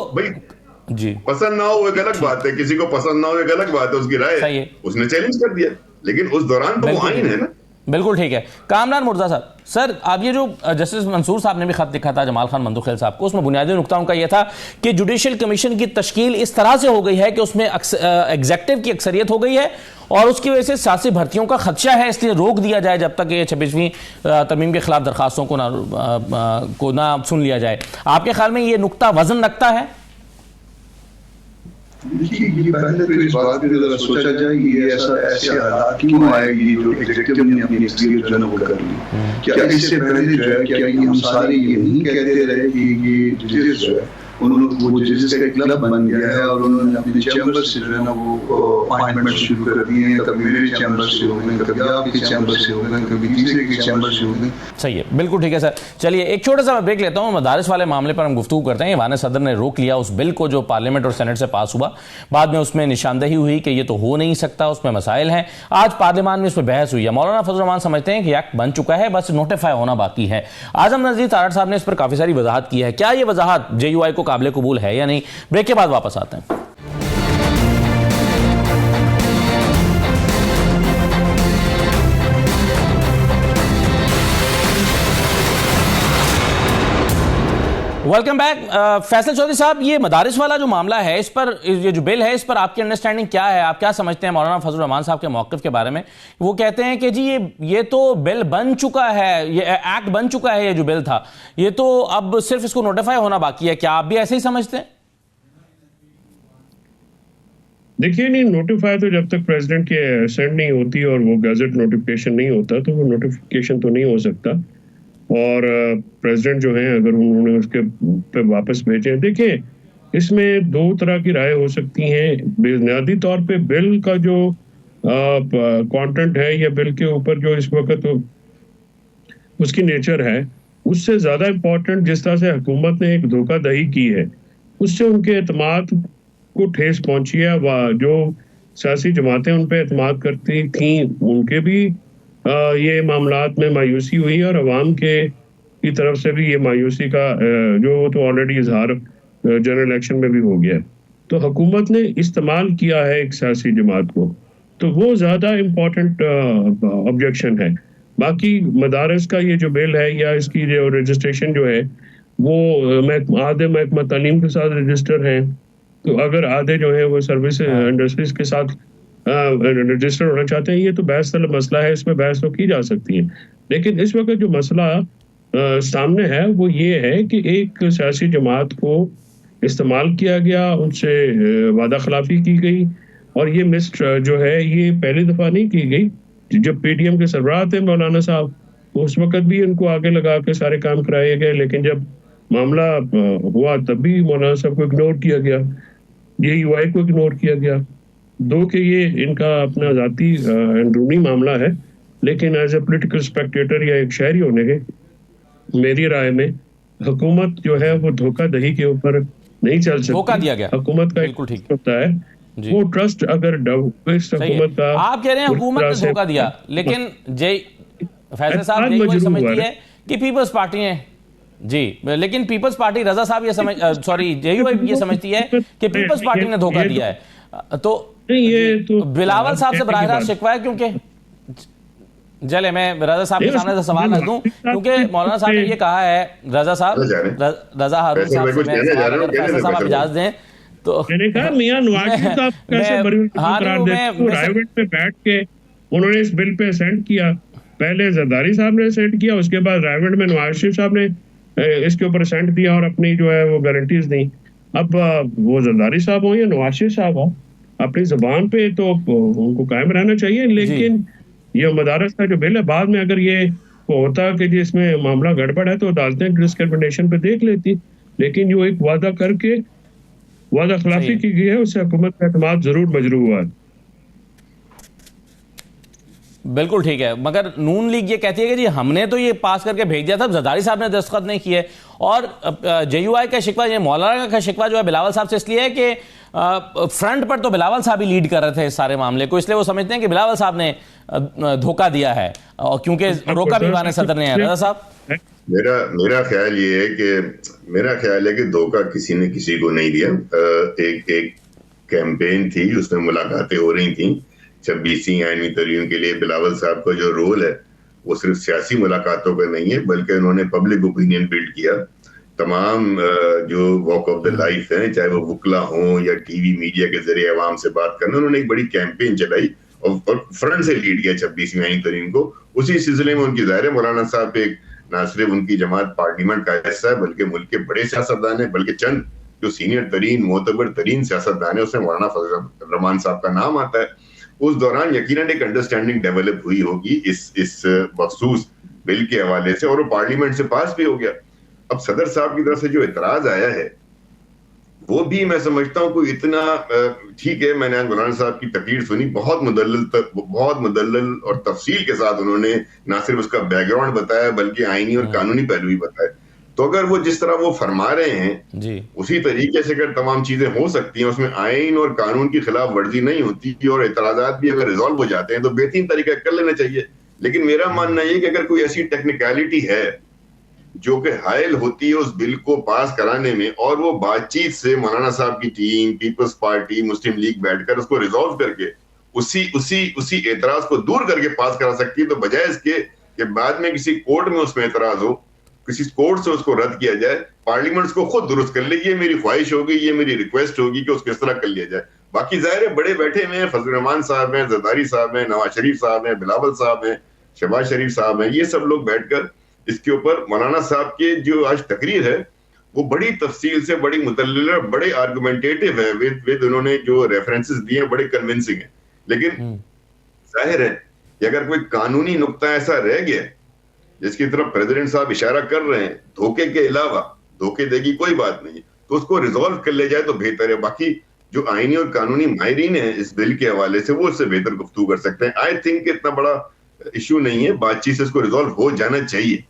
जी पसंद ना हो एक अलग बात है, किसी को पसंद ना हो एक अलग बात है, उसकी राय है, उसने चैलेंज कर दिया, लेकिन उस दौरान तो वो आइन है ना। बिल्कुल ठीक है। कामरान मुर्जा साहब, सर अब ये जो जस्टिस मंसूर साहब ने भी खत लिखा था जमाल खान मंदुखैल साहब को, उसमें बुनियादी नुकता उनका यह था कि जुडिशल कमीशन की तश्कील इस तरह से हो गई है कि उसमें एग्जेक्टिव की अक्सरियत हो गई है और उसकी वजह से सियासी भर्तियों का खदशा है, इसलिए रोक दिया जाए जब तक ये 26वीं तरमीम के खिलाफ दरखास्तों को ना सुन लिया जाए। आपके ख्याल में ये नुकता वजन रखता है? देखिए, ये पहले तो इस बात पे जरा सोचा जाए कि ये ऐसे हालात क्यों आएगी जो एग्जीक्यूटिव ने अपनी एक्सक्यूज जो है वो कर ली। क्या इससे पहले जो है क्या हम सारे ये नहीं कहते रहे कि ये जजेस जो है उन्होंने वो जजेस का क्लब बन गया है और उन्होंने अपने चैम्बर से जो है ना वो अपॉइंटमेंट शुरू कर दिए हैं, कभी मेरे चैम्बर से हो गए, कभी आपके चैम्बर से हो गए, कभी तीसरे के चैम्बर से हो गए। सही है, बिल्कुल ठीक है सर। चलिए एक छोटा सा मैं ब्रेक लेता हूँ, मदारिस वाले मामले पर हम गुफ्तगू करते हैं। ईवान सदर ने रोक लिया उस बिल को जो पार्लियामेंट और सेनेट से पास हुआ, बाद में उसमें निशानदेही हुई कि ये तो हो नहीं सकता, उसमें मसाइल हैं। आज पार्लियामान में इस पर बहस हुई है। मौलाना फजल रहमान समझते हैं कि एक्ट बन चुका है, बस नोटिफाई होना बाकी है। आजम नज़ीर तारड़ साहब ने इस पर काफी सारी वजाहत की है। क्या ये वजाहत JUI को काबिल कबूल है या नहीं? ब्रेक के बाद वापस आते हैं। Welcome back. फैसल चौधरी साहब, ये मदारिस वाला जो मामला है, इस पर ये जो बिल है, इस पर आपकी अंडरस्टैंडिंग क्या है? आप क्या समझते हैं मौलाना फजल रहमान साहब के मौक़िफ़ के बारे में? वो कहते हैं कि जी ये तो बिल बन चुका है, ये एक्ट बन चुका है, ये जो बिल था ये तो अब सिर्फ इसको नोटिफाई होना बाकी है। क्या आप भी ऐसे ही समझते हैं? देखिए, नहीं, नोटिफाई तो जब तक प्रेसिडेंट की असेंट नहीं होती और वो गजट नोटिफिकेशन नहीं होता तो वो नोटिफिकेशन तो नहीं हो सकता। और प्रेसिडेंट जो है अगर उन्होंने उसके पे वापस भेजे, देखिए इसमें दो तरह की राय हो सकती हैं। बुनियादी तौर पे बिल का जो कंटेंट है या बिल के ऊपर जो इस वक्त उसकी नेचर है, उससे ज़्यादा इम्पोर्टेंट जिस तरह से हुकूमत ने एक धोखाधड़ी की है उससे उनके एतमाद को ठेस पहुंची है। जो सियासी जमातें उन पर एतमाद करती थी उनके भी ये मामलात में मायूसी हुई और अवाम की तरफ से भी ये मायूसी का जो तो ऑलरेडी इजहार जनरल इलेक्शन में भी हो गया है। तो हुकूमत ने इस्तेमाल किया है एक सियासी जमात को, तो वो ज़्यादा इम्पोर्टेंट ऑब्जेक्शन है। बाकी मदारस का ये जो बिल है या इसकी जो रजिस्ट्रेशन जो है वो आधे महकमा तालीम के साथ रजिस्टर हैं, तो अगर आधे जो है वो सर्विस इंडस्ट्रीज के साथ रजिस्टर होना चाहते हैं, ये तो बहस तलब मसला है, इसमें बहस तो की जा सकती है। लेकिन इस वक्त जो मसला सामने है वो ये है कि एक सियासी जमात को इस्तेमाल किया गया, उनसे वादा खिलाफी की गई और ये मिस्ट जो है ये पहली दफ़ा नहीं की गई। जब PTM के सरबराह थे मौलाना साहब, उस वक्त भी इनको आगे लगा के सारे काम कराए गए, लेकिन जब मामला हुआ तब भी मौलाना साहब को इग्नोर किया गया, JUI को इग्नोर किया गया। दो कि ये इनका अपना ज़ाती अंदरूनी मामला है, लेकिन एज ए पोलिटिकल स्पेक्टेटर या एक शहरी होने के मेरी राय में हुकूमत जो है वो धोखाधड़ी के ऊपर नहीं चल सकती। धोखा दिया गया हुकूमत का बिल्कुल ठीक होता है वो ट्रस्ट अगर हुकूमत का, आप कह रहे हैं हुकूमत ने धोखा दिया, लेकिन फैसल साहब JUI समझती है कि पीपल्स पार्टी है जी, लेकिन पीपल्स पार्टी रजा साहब ये JUI ये समझती है कि पीपल्स पार्टी ने धोखा दिया है। तो ये तो बिलावल साहब से बराह रास्त शिकवा है, क्योंकि चले मैं रजा साहब के सामने से सवाल रख दूं, क्योंकि मौलाना साहब ने ये कहा है, रजा हारून साहब से फैसल साहब आप इजाजत दें तो मैंने कहा मियां नवाज शरीफ साहब कैसे बरी करार देते, रायवेट पे बैठ के उन्होंने इस बिल पे असेंट किया। पहले जरदारी साहब ने असेंट किया, उसके बाद रायवेट में नवाज शरीफ साहब ने इसके ऊपर असेंट दिया और अपनी जो है वो गारंटीज दी। अब वो जरदारी साहब हो या नवाज शरीफ साहब हो, अपनी जुबान पे तो उनको कायम रहना चाहिए। लेकिन ये मदारस का जो बिल है, बाद में अगर ये होता कि जिसमें मामला गड़बड़ है तो अदालतें डिस्क्रिमिनेशन पे देख लेती, लेकिन जो एक वादा करके वादा खिलाफी की गई है उससे हुकूमत का एतमाद जरूर मजरूह हुआ है। बिल्कुल ठीक है, मगर नून लीग ये कहती है कि जी हमने तो ये पास करके भेज दिया था, जरदारी साहब ने दस्तखत नहीं किए। और JUI का शिकवा, ये मौलाना का शिकवा जो है बिलावल साहब से इसलिए है कि फ्रंट पर तो बिलावल साहब ही लीड कर रहे थे इस सारे मामले को, इसलिए वो समझते हैं कि बिलावल साहब ने धोखा दिया है, और क्योंकि रोका भी ईवान सदर ने है। रजा साहब, मेरा ख्याल ये है कि धोखा किसी ने किसी को नहीं दिया। एक कैंपेन थी, उसमें मुलाकातें हो रही थी 26वीं आईनी तरमीम के लिए। बिलावल साहब का जो रोल है वो सिर्फ सियासी मुलाकातों का नहीं है, बल्कि उन्होंने पब्लिक ओपिनियन बिल्ड किया। तमाम जो वॉक ऑफ द लाइफ है, चाहे वो वुकला हो या टीवी मीडिया के जरिए अवाम से बात करना, उन्होंने एक बड़ी कैंपेन चलाई और फ्रंट से लीड किया 26वीं आईनी तरमीम को। उसी सिलसिले में उनकी ज़ाहिर है मौलाना साहब एक ना सिर्फ उनकी जमात पार्लियामेंट का हिस्सा है, बल्कि मुल्क के बड़े सियासतदान है, बल्कि चंद जो सीनियर तरीन मोतबर तरीन सियासतदान है उसमें मौलाना फजल रहमान साहब का नाम आता है। उस दौरान यकीनन एक अंडरस्टैंडिंग डेवलप हुई होगी इस मखसूस बिल के हवाले से, और वो पार्लियामेंट से पास भी हो गया। अब सदर साहब की तरफ से जो इतराज आया है वो भी मैं समझता हूँ कोई इतना ठीक है। मैंने मौलाना साहब की तकरीर सुनी, बहुत मुदल्लल और तफसील के साथ उन्होंने ना सिर्फ उसका बैकग्राउंड बताया बल्कि आईनी और कानूनी पहलू भी बताए। तो अगर वो जिस तरह वो फरमा रहे हैं जी उसी तरीके से अगर तमाम चीजें हो सकती हैं, उसमें आईन और कानून की खिलाफ वर्जी नहीं होती और एतराजात भी अगर रिजॉल्व हो जाते हैं तो बेहतरीन तरीका कर लेना चाहिए। लेकिन मेरा मानना ये कि अगर कोई ऐसी टेक्निकलिटी है जो कि हायल होती है उस बिल को पास कराने में, और वो बातचीत से मौलाना साहब की टीम, पीपल्स पार्टी, मुस्लिम लीग बैठकर उसको रिजॉल्व करके उसी एतराज को दूर करके पास करा सकती है, तो बजाय इसके कि बाद में किसी कोर्ट में उसमें एतराज हो, किसी कोर्ट से उसको रद्द किया जाए, पार्लियामेंट उसको खुद दुरुस्त कर ले। ये मेरी ख्वाहिश होगी, ये मेरी रिक्वेस्ट होगी कि उसको इस तरह कर लिया जाए। बाकी जाहिर है बड़े बैठे हुए हैं, फजल रहमान साहब हैं, जरदारी साहब हैं, नवाज शरीफ साहब हैं, बिलावल साहब हैं, शहबाज शरीफ साहब हैं, ये सब लोग बैठकर इसके ऊपर मौलाना साहब के जो आज तकरीर है वो बड़ी तफसील से, बड़ी मुतल्लिल, बड़े आर्गुमेंटेटिव है, विद उन्होंने जो रेफरेंसेस दिए हैं बड़े कन्विंसिंग है। लेकिन जाहिर है कि अगर कोई कानूनी नुक्ता ऐसा रह गया जिसकी तरफ प्रेसिडेंट साहब इशारा कर रहे हैं, धोखे के अलावा, धोखे देगी कोई बात नहीं, तो उसको रिजॉल्व कर ले जाए तो बेहतर है। बाकी जो आईनी और कानूनी माहिरीन है इस बिल के हवाले से वो उससे बेहतर गुफ्तगू कर सकते हैं। आई थिंक इतना बड़ा इश्यू नहीं है, बातचीत से इसको रिजॉल्व हो जाना चाहिए।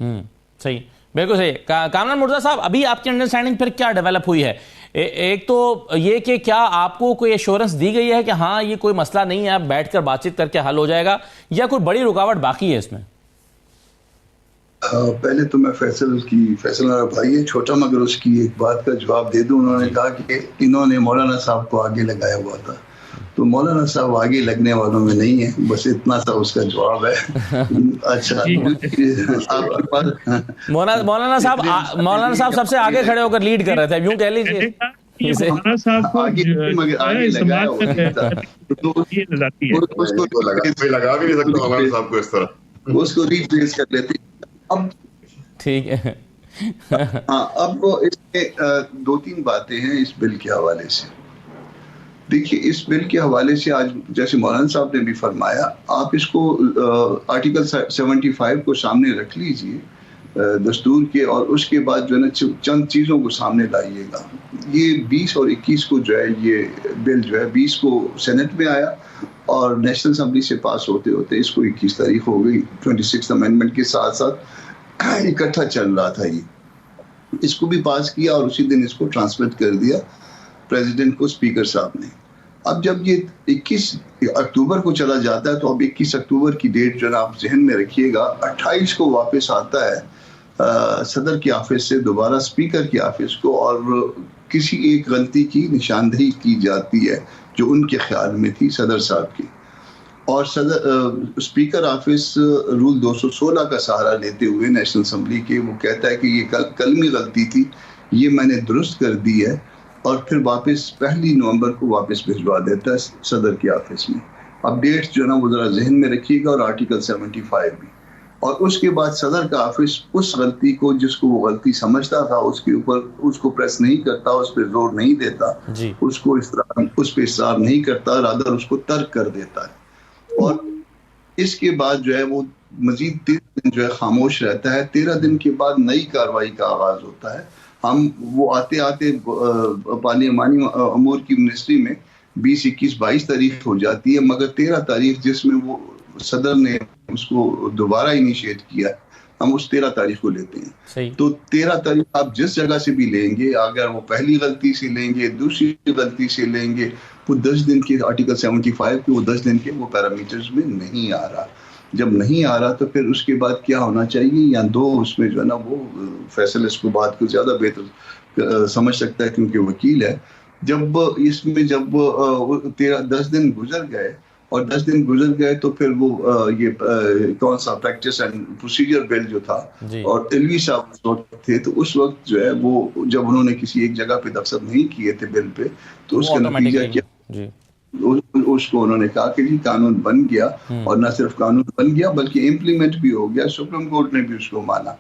सही, बिल्कुल सही। कामरान मुर्तज़ा साहब, अभी आपकी अंडरस्टैंडिंग फिर क्या डेवलप हुई है? एक तो ये कि क्या आपको कोई एश्योरेंस दी गई है कि हाँ ये कोई मसला नहीं है, आप बैठकर बातचीत करके हल हो जाएगा, या कोई बड़ी रुकावट बाकी है इसमें? पहले तो मैं फैसल भाई है छोटा मगर उसकी एक बात का जवाब दे दूं। उन्होंने कहा कि इन्होंने मौलाना साहब को आगे लगाया हुआ था, तो मौलाना साहब आगे लगने वालों में नहीं है, बस इतना सा उसका जवाब है। अच्छा, आपके पास मौलाना साहब सबसे आगे खड़े होकर लीड कर रहे थे, यूं कह लीजिए। मौलाना साहब को आगे लगाया लगा भी नहीं सकता मौलाना साहब को इस तरह, उसको रिप्लेस कर लेते। अब ठीक है। हाँ, अब वो इसमें दो तीन बातें हैं इस बिल के हवाले से। देखिए, इस बिल के हवाले से आज जैसे मौलाना साहब ने भी फरमाया, आप इसको आर्टिकल 75 को सामने रख लीजिए दस्तूर के, और उसके बाद जो है ना चंद चीज़ों को सामने लाइएगा। ये 20 और 21 को जो है ये बिल जो है 20 को सेनेट में आया और नेशनल असम्बली से पास होते होते इसको 21 तारीख हो गई। 26 अमेंडमेंट के साथ साथ इकट्ठा चल रहा था ये, इसको भी पास किया और उसी दिन इसको ट्रांसमिट कर दिया प्रेसिडेंट को स्पीकर साहब ने। अब जब ये 21 अक्टूबर को चला जाता है तो अब 21 अक्टूबर की डेट जो है आप जहन में रखिएगा, 28 को वापस आता है सदर की ऑफिस से दोबारा स्पीकर की ऑफिस को, और किसी एक गलती की निशानदेही की जाती है जो उनके ख्याल में थी सदर साहब की, और सदर स्पीकर ऑफिस रूल 216 का सहारा लेते हुए नेशनल असम्बली के वो कहता है कि ये कलमी गलती थी, ये मैंने दुरुस्त कर दी है, और फिर वापस 1 नवंबर को वापस भिजवा देता है सदर की ऑफिस में। अब डेट्स जो ना वो जरा जहन में रखिएगा, और आर्टिकल 75 भी। और उसके बाद सदर का ऑफिस उस गलती को जिसको वो गलती समझता था उसके ऊपर उसको प्रेस नहीं करता, उस पर जोर नहीं देता, उसको उस पर इसरार नहीं करता, रादर उसको तर्क कर देता है। और इसके बाद जो है वो मजीद 13 दिन जो है खामोश रहता है। 13 दिन के बाद नई कार्रवाई का आगाज होता है। हम वो आते आते पार्लियामानी अमूर की मिनिस्ट्री में 20, 21, 22 तारीख हो जाती है, मगर 13 तारीख जिसमें वो सदर ने उसको दोबारा इनिशिएट किया, हम उस 13 तारीख को लेते हैं। तो 13 तारीख आप जिस जगह से भी लेंगे, अगर वो पहली गलती से लेंगे, दूसरी गलती से लेंगे, वो 10 दिन के आर्टिकल 75 के वो 10 दिन के वो पैरामीटर्स में नहीं आ रहा। जब नहीं आ रहा तो फिर उसके बाद क्या होना चाहिए, या दो उसमें जो है ना वो फैसले इसको बात को ज़्यादा बेहतर समझ सकता है क्योंकि वकील है। जब इसमें जब 10 दिन गुजर गए और 10 दिन गुजर गए तो फिर वो ये कौन सा प्रैक्टिस एंड प्रोसीजर बिल जो था, और एलवी साहब उस वक्त थे, तो उस वक्त जो है वो जब उन्होंने किसी एक जगह पे दस्तखत नहीं किए थे बिल पे, तो उसका नतीजा क्या, उसको उन्होंने कहा कि जी कानून बन गया, और न सिर्फ कानून बन गया बल्कि इम्प्लीमेंट भी हो गया, सुप्रीम कोर्ट ने भी उसको माना।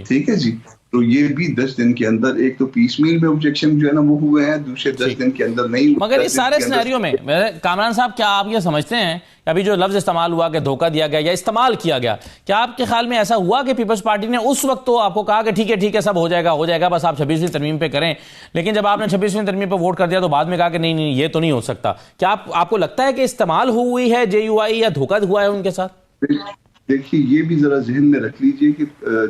ठीक है जी। तो ये भी 10 दिन के अंदर, एक तो पीस मील में ऑब्जेक्शन जो है ना वो हुए हैं, दूसरे 10 दिन के अंदर नहीं। मगर इस सारे सिनेरियो में कामरान साहब, क्या आप ये समझते हैं कि अभी जो लफ्ज इस्तेमाल हुआ कि धोखा दिया गया या इस्तेमाल किया गया, क्या आपके ख्याल में ऐसा हुआ कि पीपल्स पार्टी ने उस वक्त तो आपको कहा कि ठीक है सब हो जाएगा, बस आप 26वीं तरमीम पे करें, लेकिन जब आपने 26वीं तरमीम पे वोट कर दिया तो बाद में कहा कि नहीं ये तो नहीं हो सकता? क्या आपको लगता है कि इस्तेमाल हुई है JUI या धोखा हुआ है उनके साथ? देखिए, ये भी जरा जहन में रख लीजिए कि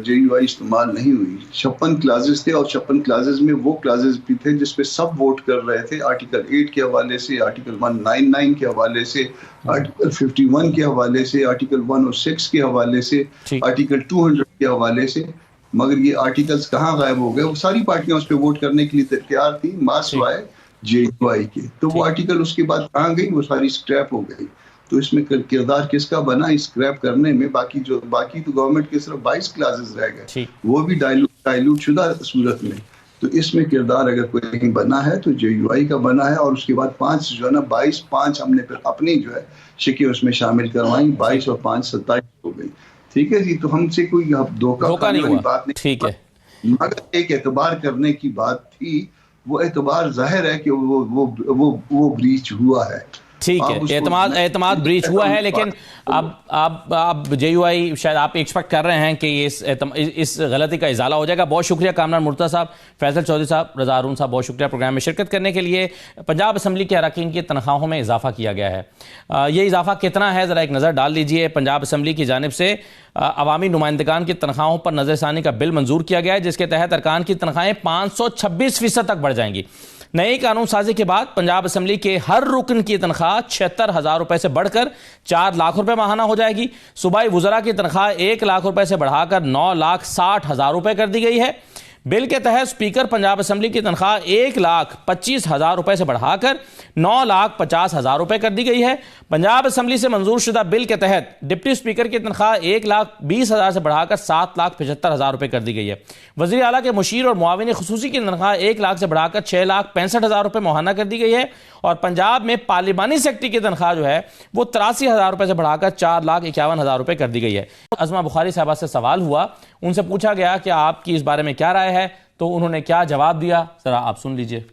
JUI इस्तेमाल नहीं हुई। 56 क्लासेस थे और 56 क्लासेस में वो क्लासेस भी थे जिसपे सब वोट कर रहे थे, आर्टिकल 8 के हवाले से, आर्टिकल 199 के हवाले से, आर्टिकल 51 के हवाले से, आर्टिकल 106 के हवाले से, आर्टिकल 200 के हवाले से। मगर ये आर्टिकल्स कहाँ गायब हो गए? वो सारी पार्टियां उस पर वोट करने के लिए तैयार थी, मार्क्सवाई JUI के। तो वो आर्टिकल उसके बाद कहाँ गई? वो सारी स्क्रैप हो गई। तो इसमें किरदार किसका बना स्क्रैप करने में? बाकी तो गवर्नमेंट के सिर्फ 22 क्लासेस रह गए, वो भी डाइल्यूट शुदा सूरत में। तो इसमें किरदार अगर कोई बना है तो JUI का बना है। और उसके बाद 5 जो है ना 22-5 हमने फिर अपनी जो है शिकें उसमें शामिल करवाई, 22 और 5 27 हो गई। ठीक है जी, तो हमसे कोई धोखा नहीं वाली बात नहीं। ठीक है, मगर एक एतबार करने की बात थी, वो एतबार जाहिर है कि वो ब्रीच हुआ है। ठीक है, एतमाद ब्रीच हुआ है, लेकिन अब JUI शायद आप एक्सपेक्ट कर रहे हैं कि इस गलती का इजाला हो जाएगा। बहुत शुक्रिया कामरान मुर्तज़ा साहब, फैसल चौधरी साहब, रज़ा हारून साहब, बहुत शुक्रिया प्रोग्राम में शिरकत करने के लिए। पंजाब असम्बली के अरकान की तनख्वाहों में इजाफा किया गया है। ये इजाफा कितना है ज़रा एक नज़र डाल लीजिए। पंजाब असम्बली की जानिब से अवामी नुमाइंदगान की तनख्वाहों पर नज़रसानी का बिल मंजूर किया गया है, जिसके तहत अरकान की तनख्वाहें 526% तक बढ़ जाएंगी। नई कानून साजी के बाद पंजाब असम्बली के हर रुकन की तनख्वाह 76,000 रुपए से बढ़कर 4 लाख रुपए माहाना हो जाएगी। सूबाई वुज़रा की तनख्वाह 1 लाख रुपए से बढ़ाकर 9,60,000 रुपए कर दी गई है। बिल के तहत स्पीकर पंजाब असम्बली की तनख्वाह 1,25,000 रुपए से बढ़ाकर 9,50,000 रुपए कर दी गई है। पंजाब असम्बली से मंजूर शुदा बिल के तहत डिप्टी स्पीकर की तनख्वाह 1,20,000 से बढ़ाकर 7,75,000 रुपए कर दी गई है। वज़ीर आला के मुशीर और मुआविन खुसूसी की तनख्वाह 1 लाख से बढ़ाकर 6,65,000 रुपए मुहाना कर दी गई है। और पंजाब में पार्लिमानी सेक्रेटरी की तनख्वाह जो है वो 83,000 रुपए से बढ़ाकर 4,51,000 रुपए कर दी गई है। अज़मा बुखारी साहबा से सवाल हुआ, उनसे पूछा गया कि आपकी इस बारे में क्या राय है, तो उन्होंने क्या जवाब दिया, जरा आप सुन लीजिए।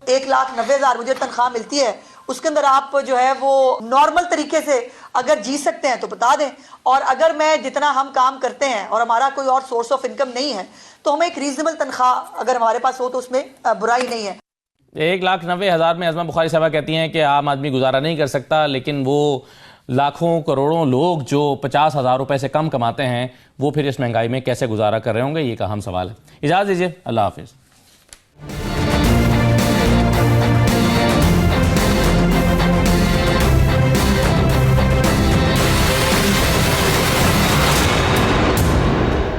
1,90,000 मुझे तनख्वाह मिलती है, उसके अंदर आप जो है वो नॉर्मल तरीके से अगर जी सकते हैं तो बता दें, और अगर मैं जितना हम काम करते हैं और हमारा कोई और सोर्स ऑफ इनकम नहीं है तो हमें एक रीजनेबल तनख्वाह अगर हमारे पास हो तो उसमें बुराई नहीं है। 1,90,000 में अज़मा बुखारी साहबा कहती हैं कि आम आदमी गुजारा नहीं कर सकता, लेकिन वो लाखों करोड़ों लोग जो 50,000 रुपए से कम कमाते हैं वो फिर इस महंगाई में कैसे गुजारा कर रहे होंगे, ये का हम सवाल है। इजाज़त दीजिए, अल्लाह हाफिज़।